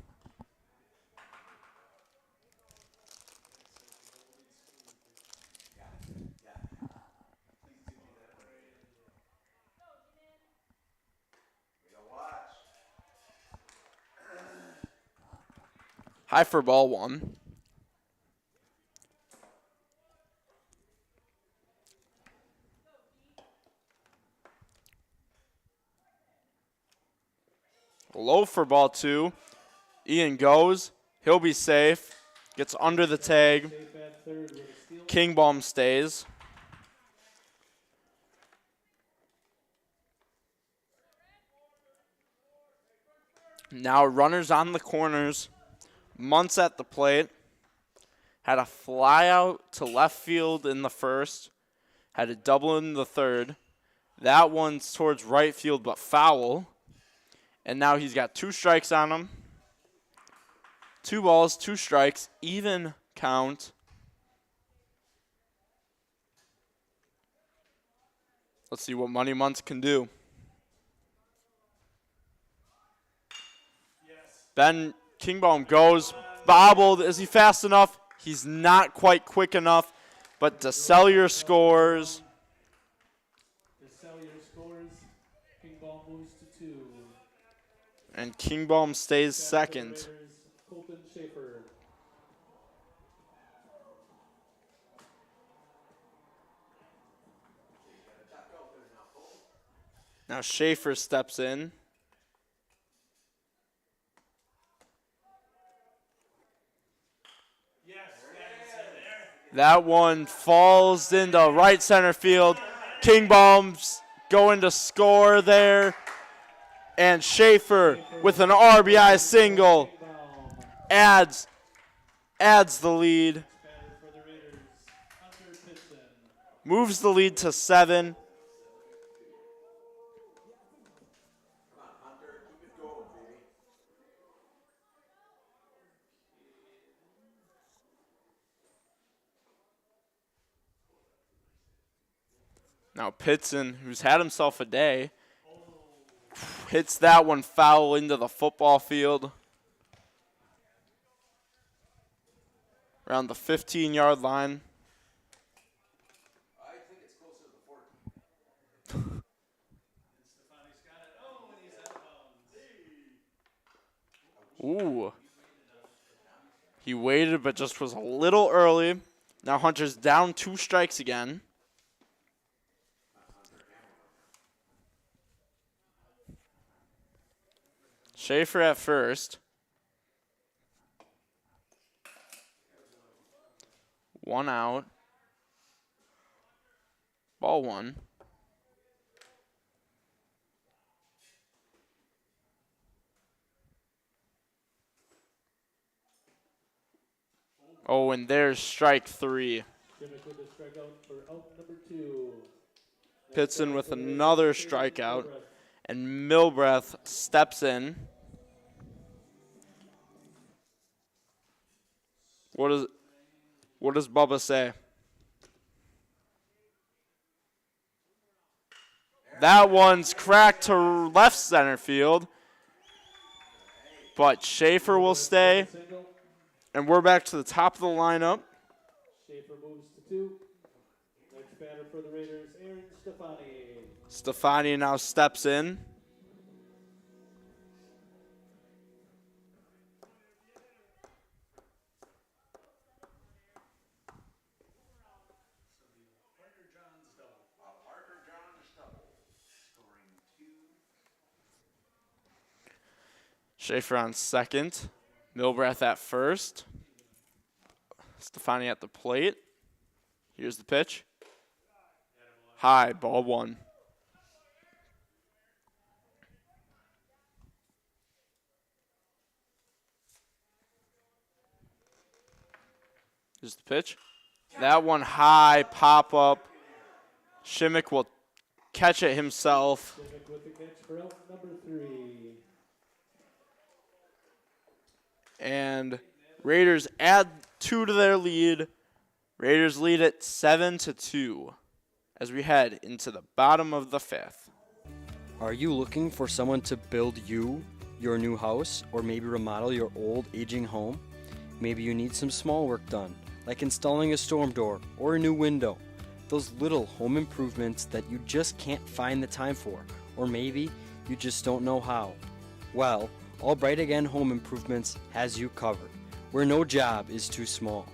High for ball one. Low for ball two. Ian goes. He'll be safe. Gets under the tag. Safe at third with a steal. Kingbaum stays. Now runners on the corners. Muntz at the plate. Had a fly out to left field in the first. Had a double in the third. That one's towards right field but foul. And now he's got 2 strikes on him. 2 balls, 2 strikes, even count. Let's see what Money Muntz can do. Ben Kingbaum goes, bobbled. Is he fast enough? He's not quite quick enough, but DeCellier scores. DeCellier scores. Kingbaum moves to 2. And Kingbaum stays Batter for the second. Raiders, Colton Schaefer. Now Schaefer steps in. That one falls into right center field. Kingbaum's going to score there. And Schaefer with an RBI single Kingbaum. adds the lead. Batter for the Raiders, Hunter Pitson. Moves the lead to 7. Come on, Hunter, keep it going, baby. Now Pitson, who's had himself a day, hits that one foul into the football field. Around the 15-yard line. I think it's closer to the 14. Stefani's got it. Oh, and he's out of bounds. Ooh. He waited, but just was a little early. Now Hunter's down 2 strikes again. Schaefer at first. 1 out. Ball 1. Oh, and there's strike 3. Dimmick with a strikeout for out number 2. Pitson with another strikeout. And Milbreath steps in. What does Bubba say? That one's cracked to left center field. But Schaefer will stay. Single. And we're back to the top of the lineup. Schaefer moves to 2. Next batter for the Raiders, Aaron Stefani. Stefani now steps in. Schaefer on second. Milbrath at first. Stefani at the plate. Here's the pitch. High, ball one. Here's the pitch. That one high, pop up. Shimmick will catch it himself. Shimmick with the catch for out number 3. And Raiders add 2 to their lead. Raiders lead it 7-2 as we head into the bottom of the 5th. Are you looking for someone to build you your new house, or maybe remodel your old aging home? Maybe you need some small work done, like installing a storm door or a new window. Those little home improvements that you just can't find the time for, or maybe you just don't know how. Well, Albright Again Home Improvements has you covered, where no job is too small.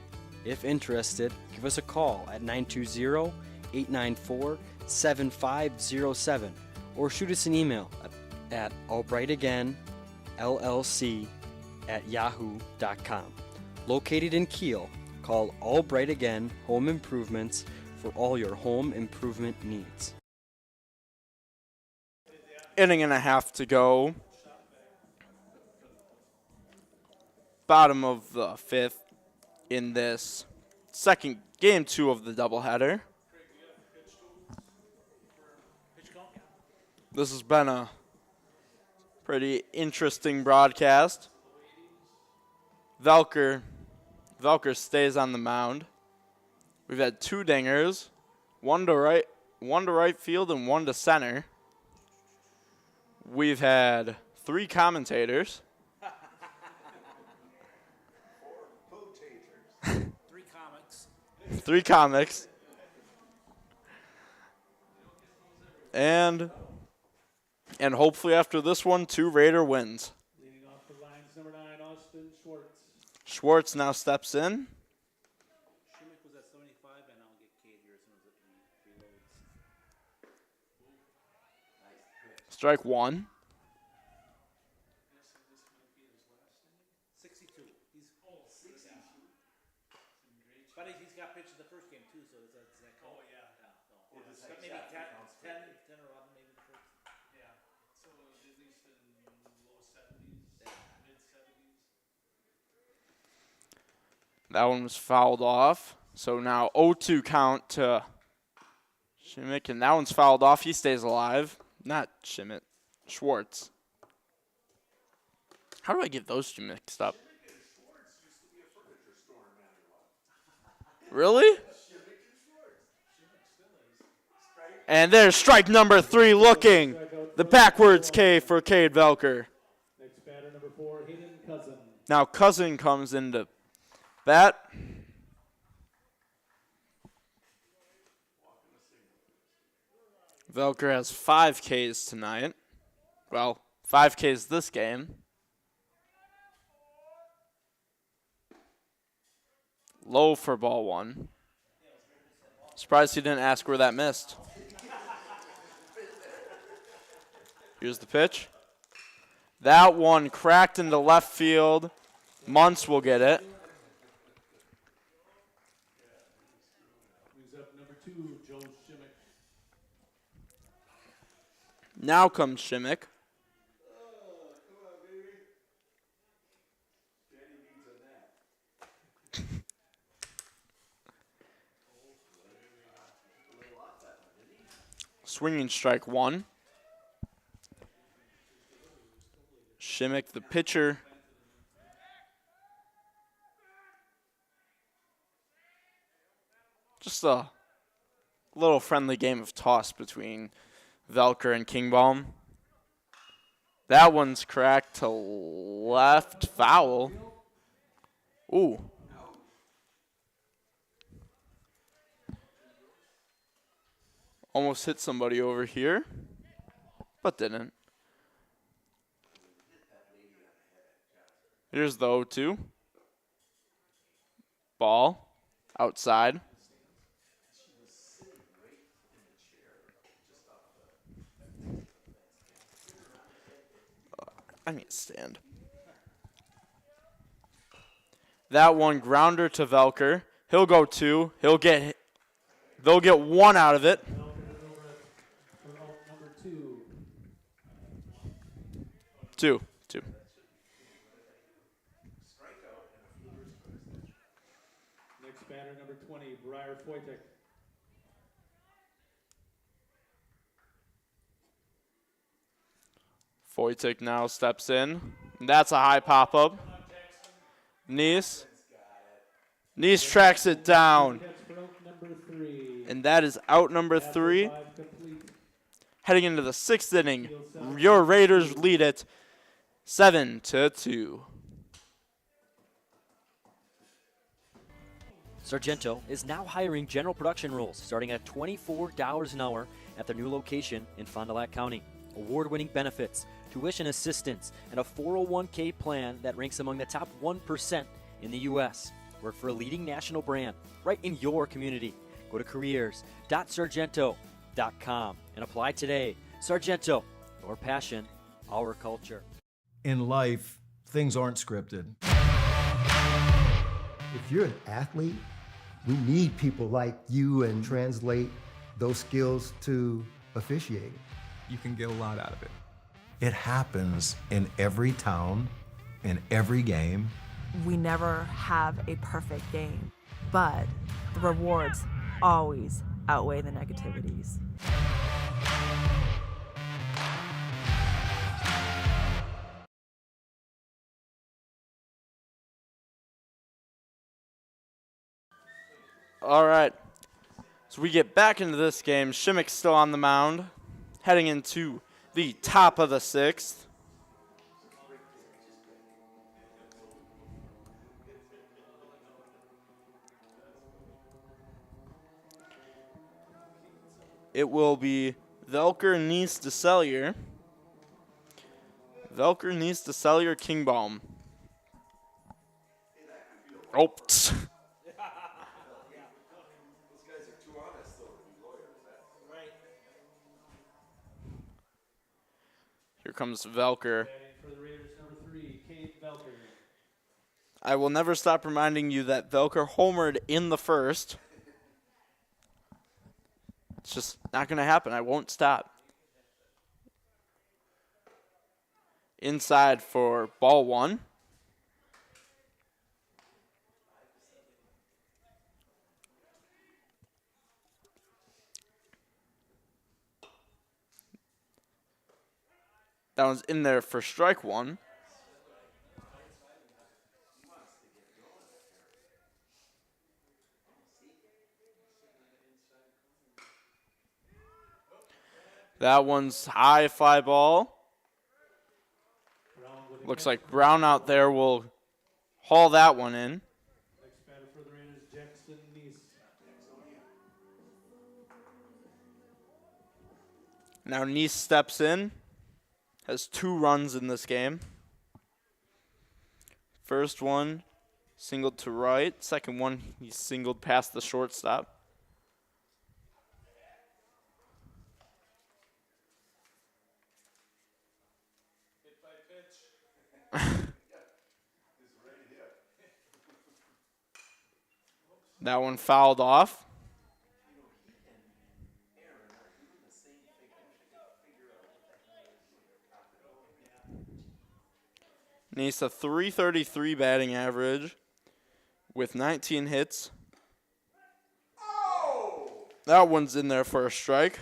If interested, give us a call at 920-894-7507 or shoot us an email at albrightagainllc@yahoo.com. Located in Kiel, call Albright Again Home Improvements for all your home improvement needs. Inning and a half to go. Bottom of the 5th in this second game 2 of the doubleheader. This has been a pretty interesting broadcast. Velker stays on the mound. We've had 2 dingers, one to right field and one to center. We've had 3 commentators. 3 comics. And hopefully after this one, 2 Raider wins. Leading off the lines, number 9, Austin Schwartz. Schwartz now steps in. Shimmick was at 75, and I'll get Cade here as soon as it reloads. Strike 1. 62. He's 62. But he's got pitched in the first game too, so does that count? Oh yeah. But maybe 10 or 11 maybe the first. Yeah. So at least in low 70s, mid 70s. That one was fouled off. So now 0-2 count to Schmidt, and that one's fouled off. He stays alive. Not Schmidt, Schwartz. How do I get those two mixed up? Really? And there's strike number 3 looking. The backwards K for Cade Velker. Next batter, number 4, Hayden Cousin. Now Cousin comes into bat. Velker has 5 Ks tonight. Well, 5 Ks this game. Low for ball 1. Surprised he didn't ask where that missed. Here's the pitch. That one cracked into left field. Muntz will get it. Brings up number 2, Joe Shimmick. Now comes Shimmick. Swinging strike 1. Shimmick, the pitcher. Just a little friendly game of toss between Velker and Kingbaum. That one's cracked to left, foul. Ooh. Almost hit somebody over here, but didn't. Here's the 0-2. Ball outside. I need to stand. That one grounder to Velker. He'll go 2. They'll get 1 out of it. Velker over for out number 2. 2. Next batter, number 20, Briar Foytek. Foytik now steps in. That's a high pop-up. Nice tracks it down. Catch for out number 3. And that is out number 3. After 5 complete. Heading into the 6th inning, your Raiders lead it 7-2. Sargento is now hiring general production roles starting at $24 an hour at their new location in Fond du Lac County. Award-winning benefits, tuition assistance, and a 401k plan that ranks among the top 1% in the U.S. Work for a leading national brand right in your community. Go to careers.sargento.com and apply today. Sargento, your passion, our culture. In life, things aren't scripted. If you're an athlete, we need people like you and translate those skills to officiating. You can get a lot out of it. It happens in every town, in every game. We never have a perfect game, but the rewards always outweigh the negativities. All right. So we get back into this game. Shimmick's still on the mound, heading into the top of the 6th. It will be Velker, Nice, DeCellier. Velker, Nice, DeCellier, Kingbaum. Oh, here comes Velker. Batting for the Raiders, number 3, Cade Velker. I will never stop reminding you that Velker homered in the first. It's just not going to happen. I won't stop. Inside for ball 1. That one's in there for strike 1. That one's high fly ball. Looks like Brown out there will haul that one in. Next batter for the Raiders, Jackson Nice. Now Nice steps in. Has 2 runs in this game. First one, singled to right. Second one, he singled past the shortstop. That one fouled off. Nice a .333 batting average with 19 hits. That one's in there for a strike.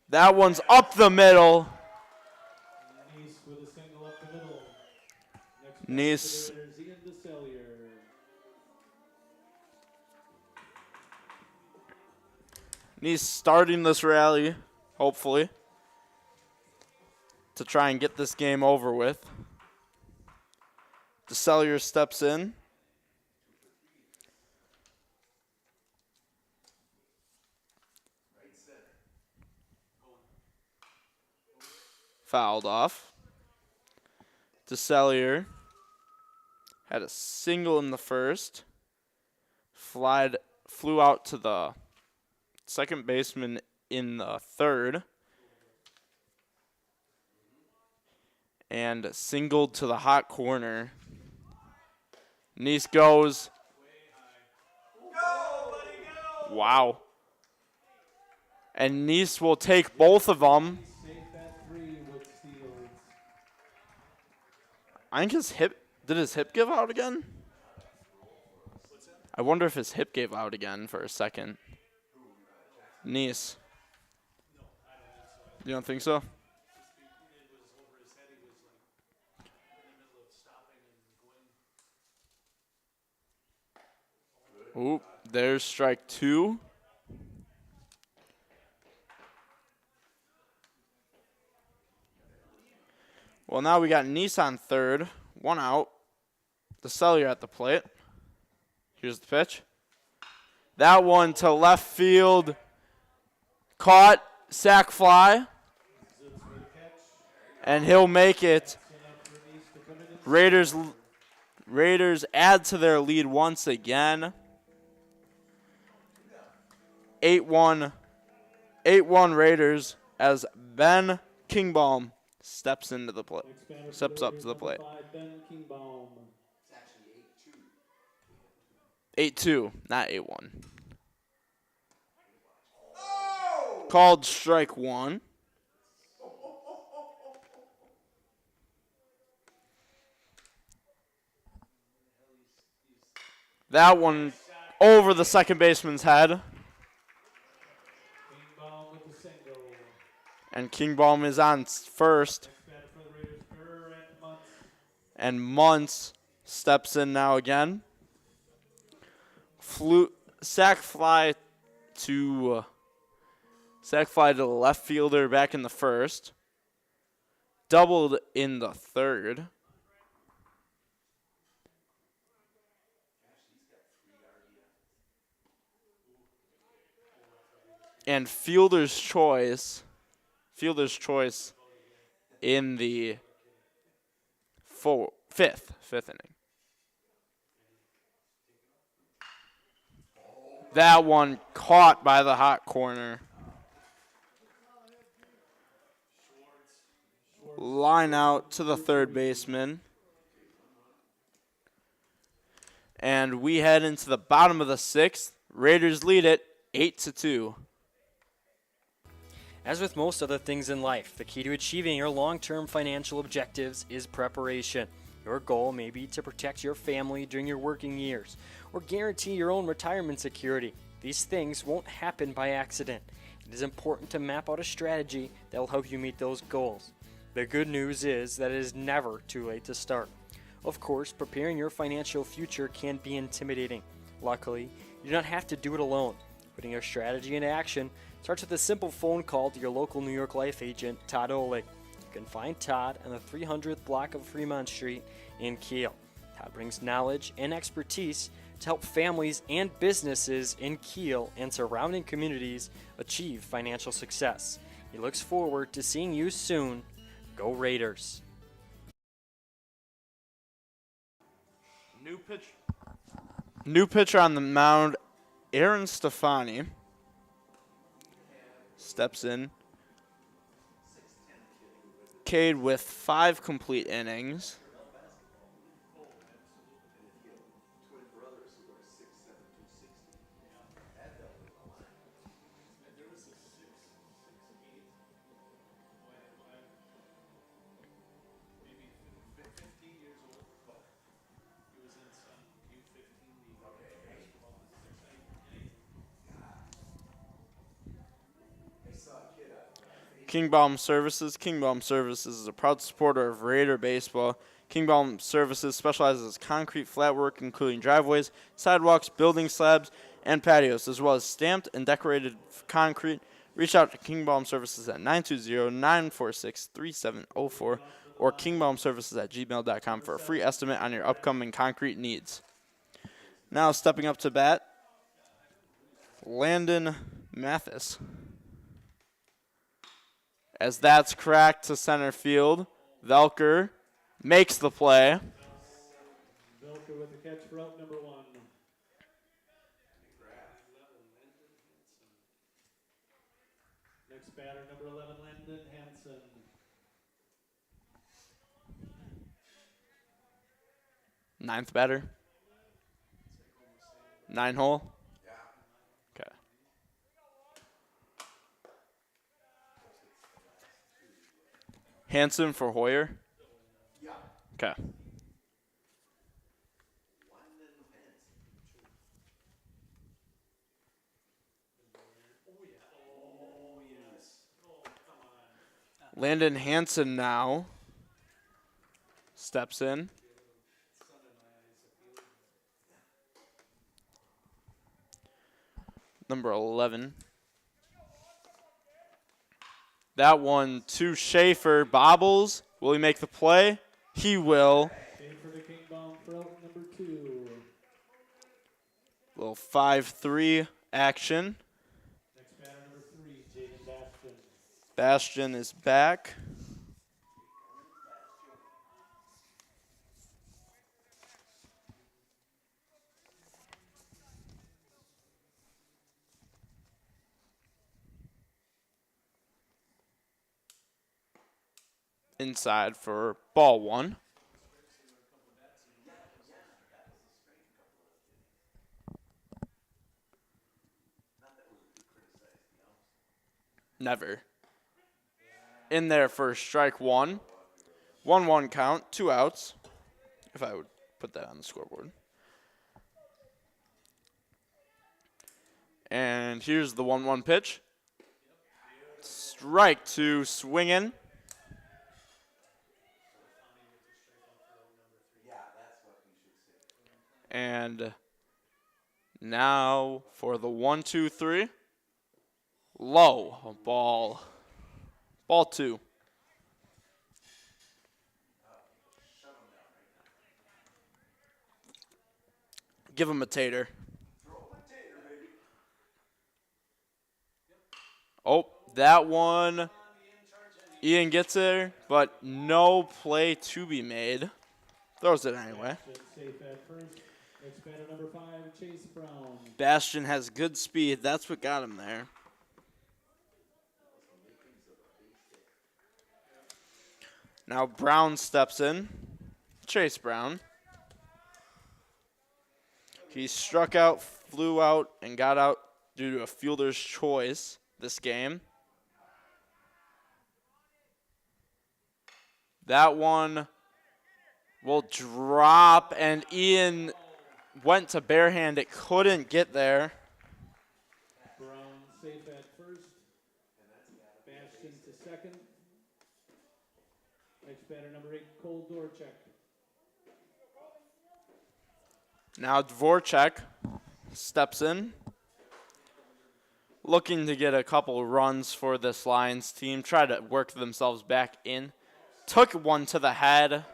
That one's up the middle. Nice with a single up the middle. Next Nice. batter for the Raiders, Ian DeCellier. Nice starting this rally, hopefully, to try and get this game over with. DeCellier steps in. Fouled off. DeCellier had a single in the first. Flew out to the second baseman in the third. And singled to the hot corner. Nice goes. Wow. And Nice will take both of them. I think his hip, did his hip give out again? I wonder if his hip gave out again for a second. Nice. You don't think so? Ooh, there's strike two. Well, now we got Nice on third. One out. The Cellier at the plate. Here's the pitch. That one to left field. Caught. Sac fly. And he'll make it. Raiders add to their lead once again. 8-1 Raiders as Ben Kingbaum steps up to the plate. 8-2, not 8-1. Called strike one. That one over the second baseman's head. And Kingbaum is on first. And Muntz steps in now again. Sac fly to the left fielder back in the first. Doubled in the third. And fielder's choice in the fifth inning. That one caught by the hot corner. Line out to the third baseman. And we head into the bottom of the sixth. Raiders lead it 8-2. As with most other things in life, the key to achieving your long-term financial objectives is preparation. Your goal may be to protect your family during your working years or guarantee your own retirement security. These things won't happen by accident. It is important to map out a strategy that will help you meet those goals. The good news is that it is never too late to start. Of course, preparing your financial future can be intimidating. Luckily, you do not have to do it alone. Putting your strategy into action starts with a simple phone call to your local New York Life agent, Todd Oleg. You can find Todd on the 300th block of Fremont Street in Kiel. Todd brings knowledge and expertise to help families and businesses in Kiel and surrounding communities achieve financial success. He looks forward to seeing you soon. Go Raiders! New pitcher on the mound, Aaron Stefani. Steps in. Cade with 5 complete innings. Kingbaum Services. Kingbaum Services is a proud supporter of Raider baseball. Kingbaum Services specializes in concrete flat work, including driveways, sidewalks, building slabs, and patios, as well as stamped and decorated concrete. Reach out to Kingbaum Services at 920-946-3704 or kingbaumservices@gmail.com for a free estimate on your upcoming concrete needs. Now stepping up to bat, Landon Mathis. As that's cracked to center field, Velker makes the play. Velker with the catch for out number 1. Next batter, number 11, Landon Hansen. Ninth batter. 9 hole. Okay. Hanson for Hoyer. Okay. Landon Hanson now steps in. Number 11. That one to Schaefer. Bobbles. Will he make the play? He will. Schaefer to Kingbaum for out number 2. Little 5-3 action. Next batter, number 3, Jaden Bastion. Bastion is back. Inside for ball 1. Never. In there for strike 1. 1-1 count, 2 outs. If I would put that on the scoreboard. And here's the 1-1 pitch. Strike 2, swinging. And now for the 1-2-3. Low ball. Ball 2. Give him a tater. Oh, that one. Ian gets there, but no play to be made. Throws it anyway. Safe at first. Next batter, number 5, Chase Brown. Bastion has good speed. That's what got him there. Now Brown steps in. Chase Brown. He struck out, flew out, and got out due to a fielder's choice this game. That one will drop, and Ian went to barehand. It couldn't get there. Brown safe at first. Bastion to second. Next batter, number 8, Cole Dorchek. Now Dvorchak steps in, looking to get a couple runs for this Lions team. Try to work themselves back in. Took one to the head.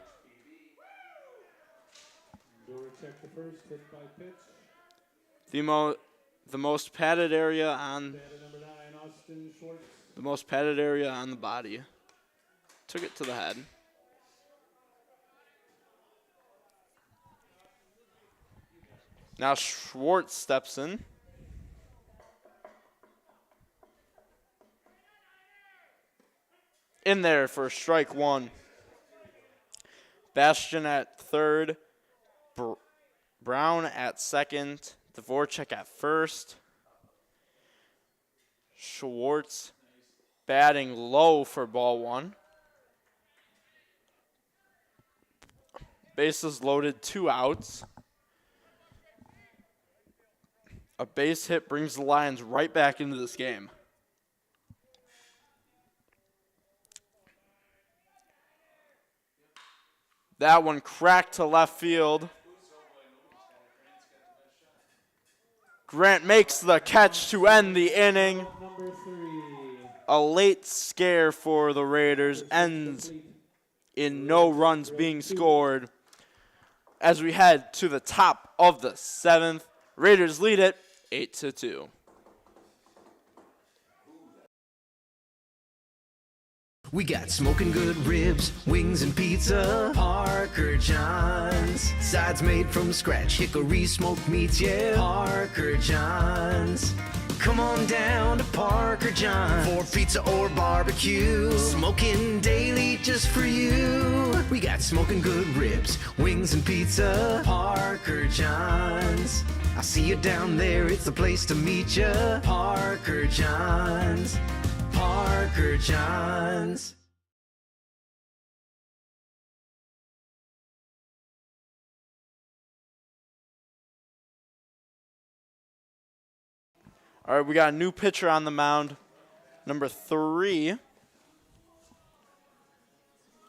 Dorchek the first, hit by pitch. The most padded area on Batter number 9, Austin Schwartz. the most padded area on the body. Took it to the head. Now Schwartz steps in. In there for strike 1. Bastion at third. Brown at second. Dvorchak at first. Schwartz batting low for ball 1. Bases loaded, 2 outs. A base hit brings the Lions right back into this game. That one cracked to left field. Grant makes the catch to end the inning. Number 3. A late scare for the Raiders ends in no runs being scored as we head to the top of the 7th. Raiders lead it 8-2. We got smoking good ribs, wings, and pizza. Parker John's. Sides made from scratch, hickory smoked meats, yeah. Parker John's. Come on down to Parker John's for pizza or barbecue. Smoking daily just for you. We got smoking good ribs, wings, and pizza. Parker John's. I'll see you down there. It's the place to meet ya. Parker John's. Parker John's. All right, we got a new pitcher on the mound. Number 3,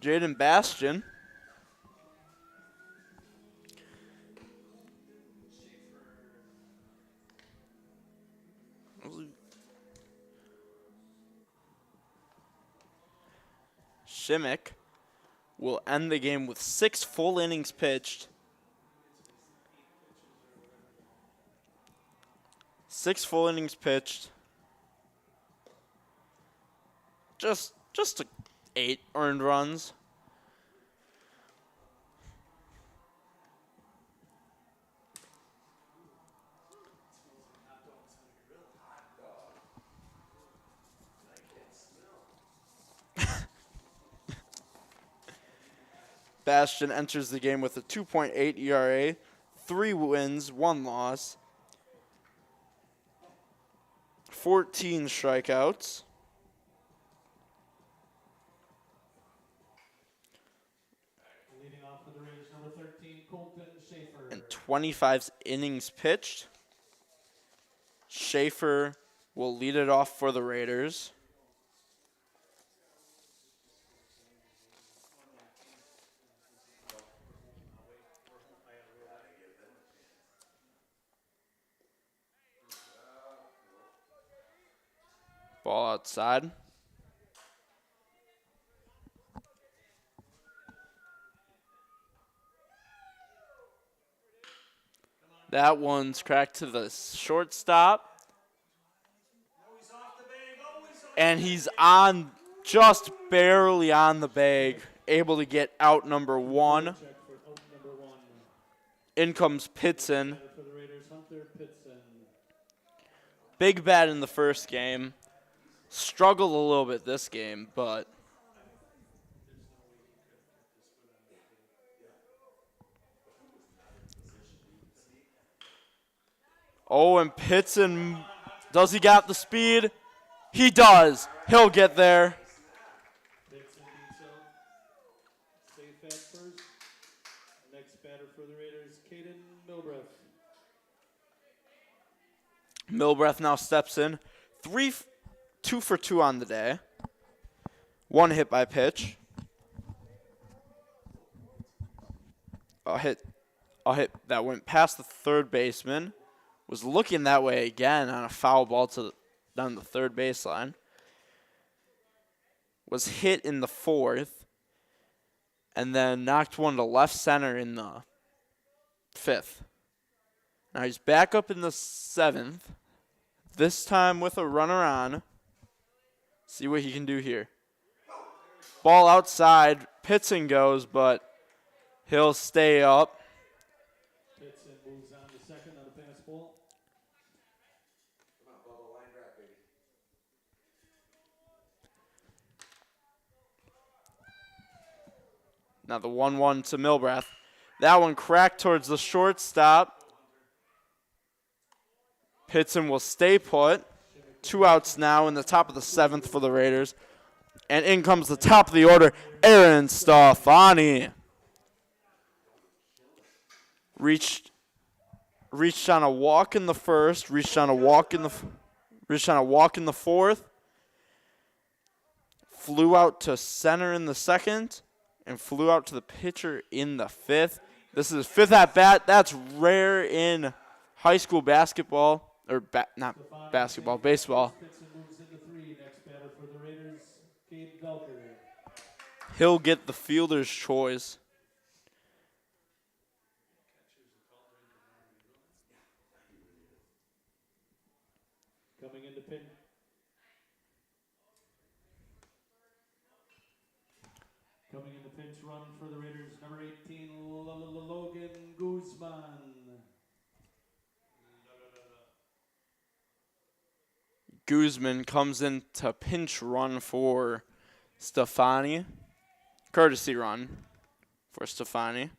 Jaden Bastian. Shimmick will end the game with 6 full innings pitched. 6 full innings pitched. Just 8 earned runs. Bastian enters the game with a 2.8 ERA, 3 wins, 1 loss, 14 strikeouts. Leading off for the Raiders, number 13, Colton Schaefer. And 25 innings pitched. Schaefer will lead it off for the Raiders. Ball outside. That one's cracked to the shortstop. And he's on, just barely on the bag, able to get out number 1. Check for out number 1. In comes Pitson. For the Raiders, Hunter Pitson. Big bat in the first game. Struggled a little bit this game, but and Pitson, does he got the speed? He does. He'll get there. Pitson beats out. Safe at first. Next batter for the Raiders, Caden Milbreath. Milbreath now steps in. 2 for 2 on the day. 1 hit by pitch. A hit that went past the third baseman. Was looking that way again on a foul ball down the third baseline. Was hit in the 4th. And then knocked one to left center in the 5th. Now he's back up in the 7th. This time with a runner on. See what he can do here. Ball outside. Pitson goes, but he'll stay up. Pitson moves on to second on a pass ball. Now the 1-1 to Milbreath. That one cracked towards the shortstop. Pitson will stay put. 2 outs now in the top of the 7th for the Raiders. And in comes the top of the order, Aaron Stefani. Reached on a walk in the 1st, reached on a walk in the 4th. Flew out to center in the 2nd and flew out to the pitcher in the 5th. This is his 5th at bat. That's rare in high school basketball. Or not basketball, baseball. Pitson moves into 3. Next batter for the Raiders, Cade Velker. He'll get the fielder's choice. Coming into pin. Coming in the pinch run for the Raiders, number 18, Logan Guzman. Guzman comes in to pinch run for Stefani. Courtesy run for Stefani.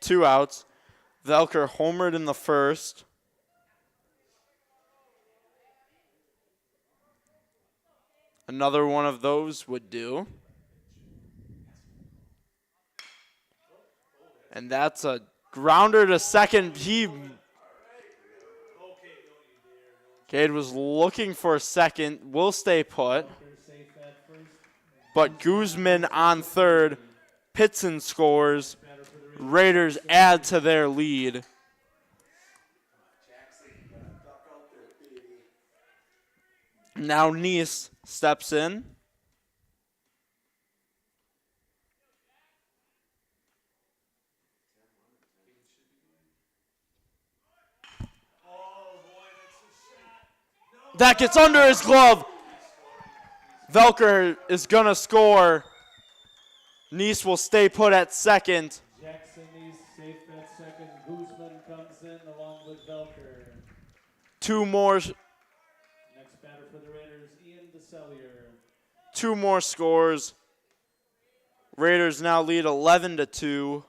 Two outs. Velker homered in the first. Another one of those would do. And that's a grounder to second. Cade was looking for a second. Will stay put. But Guzman on third. Pitson scores. Raiders add to their lead. Now Nice steps in. That gets under his glove. Velker is going to score. Nice will stay put at second. Jackson Nice safe at second. Guzman comes in along with Velker. Two more. Next batter for the Raiders, Ian DeSellier. Two more scores. Raiders now lead 11-2.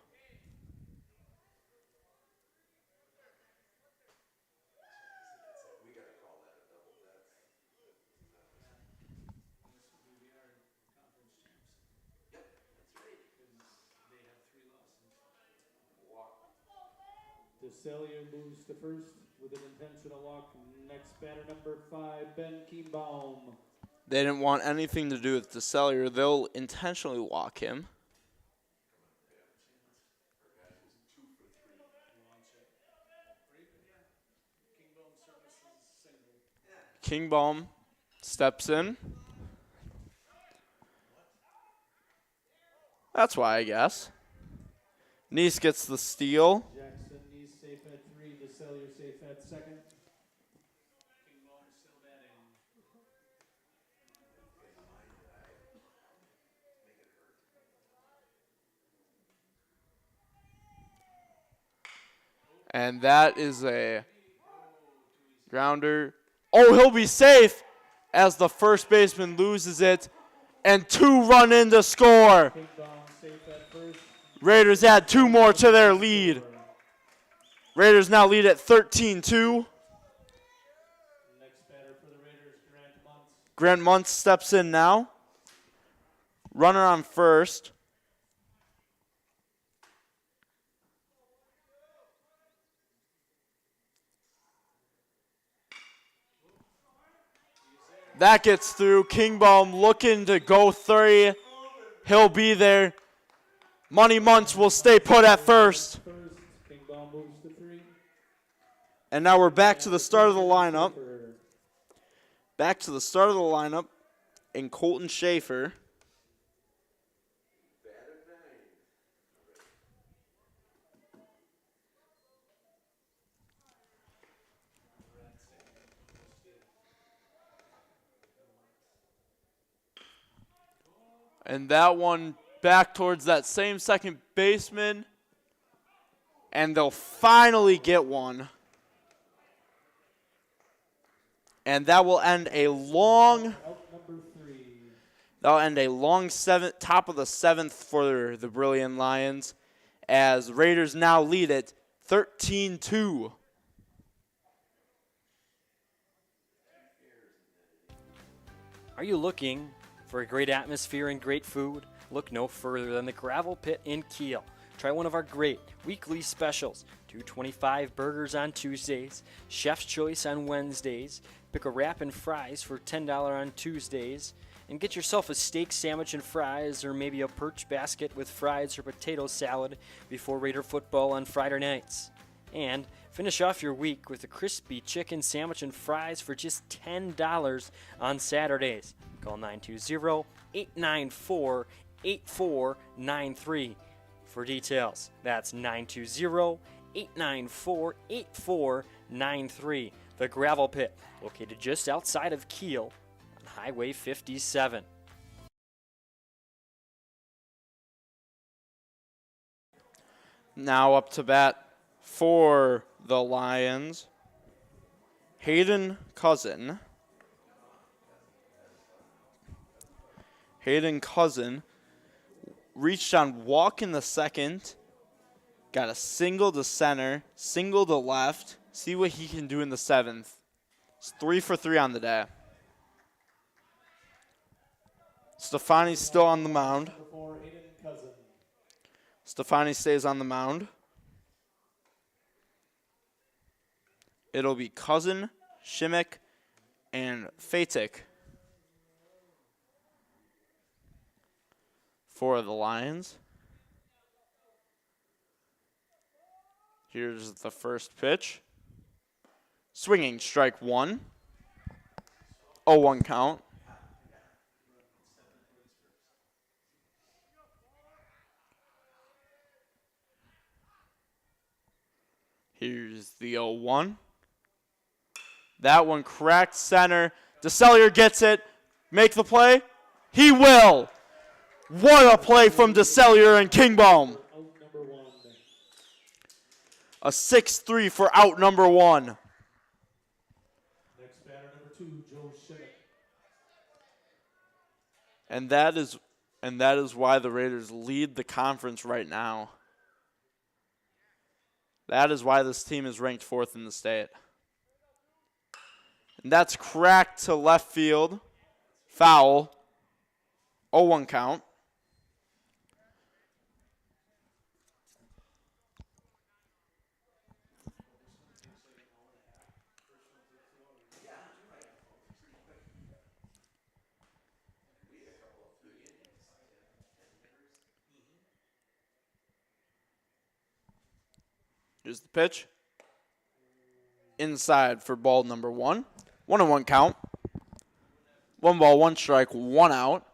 DeSellier moves to first with an intentional walk. Next batter, number 5, Ben Kienbaum. They didn't want anything to do with DeSellier. They'll intentionally walk him. Kingbaum steps in. That's why, I guess. Nice gets the steal. Jackson Nice safe at 3. DeSellier safe at second. Kienbaum still batting. And that is a grounder. Oh, he'll be safe as the first baseman loses it. And 2 run in to score. Kienbaum safe at first. Raiders add 2 more to their lead. Raiders now lead at 13-2. Next batter for the Raiders, Grant Muntz. Grant Muntz steps in now. Runner on first. That gets through. Kingbaum looking to go 3. He'll be there. Money Muntz will stay put at first. Kienbaum moves to 3. And now we're back to the start of the lineup. Back to the start of the lineup in Colton Schaefer. And that one back towards that same second baseman. And they'll finally get one. And that will end a long, Out number 3. that'll end a long top of the 7th for the Brillion Lions, as Raiders now lead it 13-2. Are you looking for a great atmosphere and great food? Look no further than the Gravel Pit in Kiel. Try one of our great weekly specials. $2.25 burgers on Tuesdays, Chef's Choice on Wednesdays, pick a wrap and fries for $10 on Tuesdays, and get yourself a steak sandwich and fries, or maybe a perch basket with fries or potato salad before Raider football on Friday nights. And finish off your week with a crispy chicken sandwich and fries for just $10 on Saturdays. Call 920-894-8493 for details. That's 920-894-8493. The Gravel Pit, located just outside of Kiel on Highway 57. Now up to bat for the Lions, Hayden Cousin. Hayden Cousin reached on walk in the second, got a single to center, single to left. See what he can do in the seventh. It's 3 for 3 on the day. Stefani's still on the mound. Stefani stays on the mound. It'll be Cousin, Shimmick, and Fatic for the Lions. Here's the first pitch. Swinging strike one. 0-1 count. Here's the 0-1. That one cracked center. DeCellier gets it. Make the play. He will. What a play from DeCellier and Kingbaum. A 6-3 for out number one. Next batter, number 2, Joe Shimmick. And that is why the Raiders lead the conference right now. That is why this team is ranked 4th in the state. And that's cracked to left field. Foul. 0-1 count. Here's the pitch. Inside for ball number 1. 1-1 count. 1 ball, 1 strike, 1 out.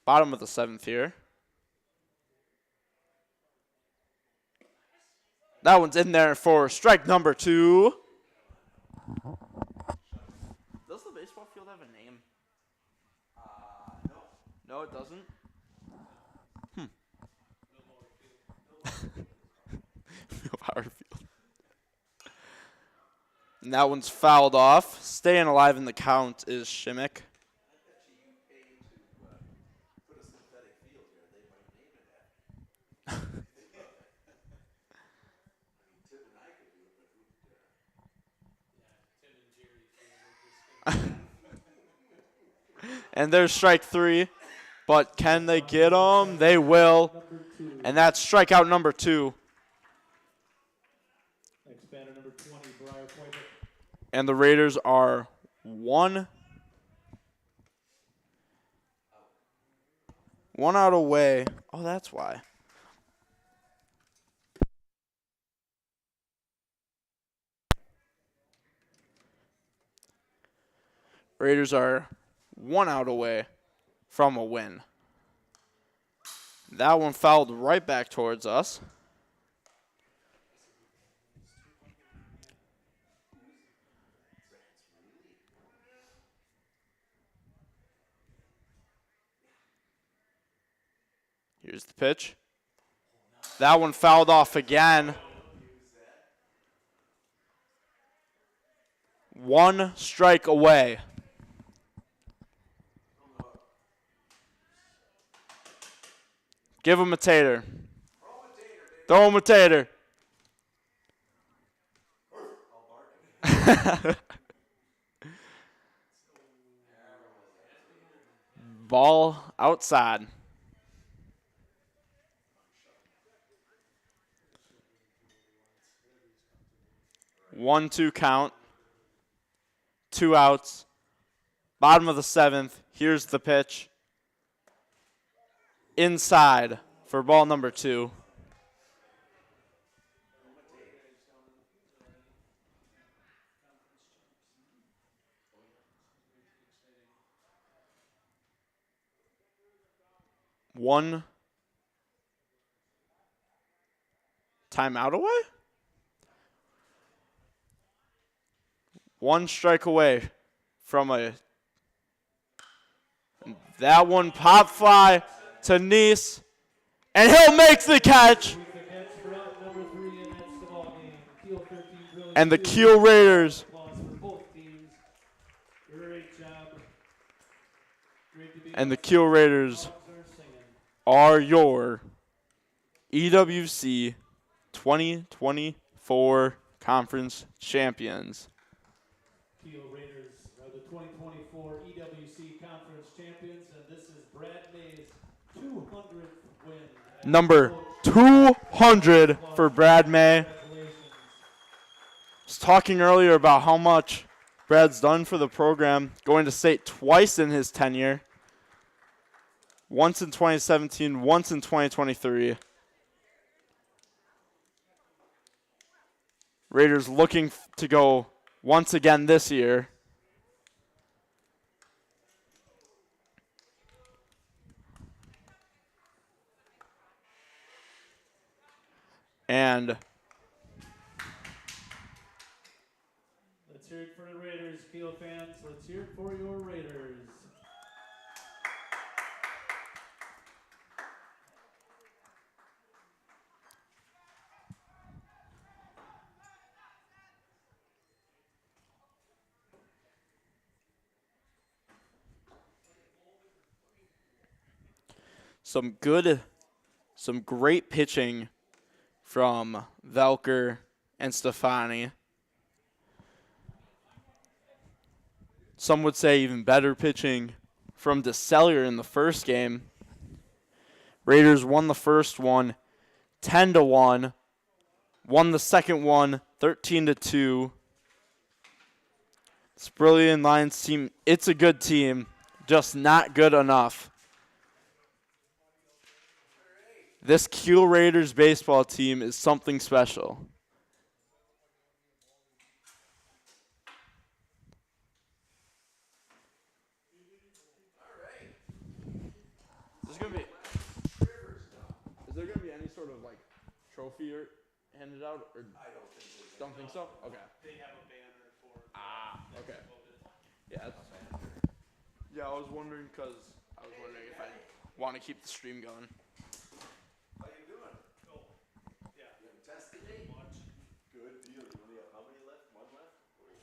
Bottom of the 7th here. That one's in there for strike number 2. Does the baseball field have a name? No. No, it doesn't? Power field. And that one's fouled off. Staying alive in the count is Shimmick. And there's strike 3. But can they get him? They will. And that's strikeout number 2. Next batter, number 20, Briar Pointer. And the Raiders are 1 out away. Oh, that's why. Raiders are 1 out away from a win. That one fouled right back towards us. Here's the pitch. That one fouled off again. 1 strike away. Give him a tater. Throw him a tater. Ball outside. 1-2 count. 2 outs. Bottom of the 7th. Here's the pitch. Inside for ball number 2. One timeout away? 1 strike away from that one pop fly to Nice. And he'll make the catch. With the catch for number 3, and that's the ball game. Kiel 13, Brillion And the 2. Kiel Raiders Applause for both teams. Great job. Great to be and the Kiel Raiders Dogs are singing. are your EWC 2024 conference champions. Kiel Raiders are the 2024 EWC Conference champions, and this is Brad May's 200th win. as Number coach. 200 for Brad May. Congratulations. I was talking earlier about how much Brad's done for the program, going to state twice in his tenure. Once in 2017, once in 2023. Raiders looking to go once again this year. And Let's hear it for the Raiders, Kiel fans. Let's hear it for your Raiders. some great pitching from Velker and Stefani. Some would say even better pitching from DeCellier in the first game. Raiders won the first one 10-1, won the second one 13-2. This Brillion Lions team, it's a good team, just not good enough. This Kiel Raiders baseball team is something special. Is there gonna be any sort of like trophy or handed out, or don't think so? Okay. They have a banner for. Okay. Yeah. Yeah, I was wondering if I want to keep the stream going. How you doing? Oh, yeah. You haven't tested me? Good deal. You only have how many left? One left? Oh,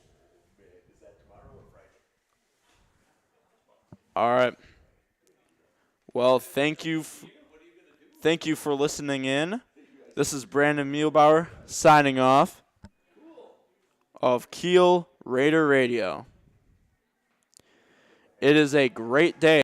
man. Is that tomorrow or Friday? All right. Well, thank you for listening in. This is Brandon Mielbauer signing off of Kiel Raider Radio. It is a great day.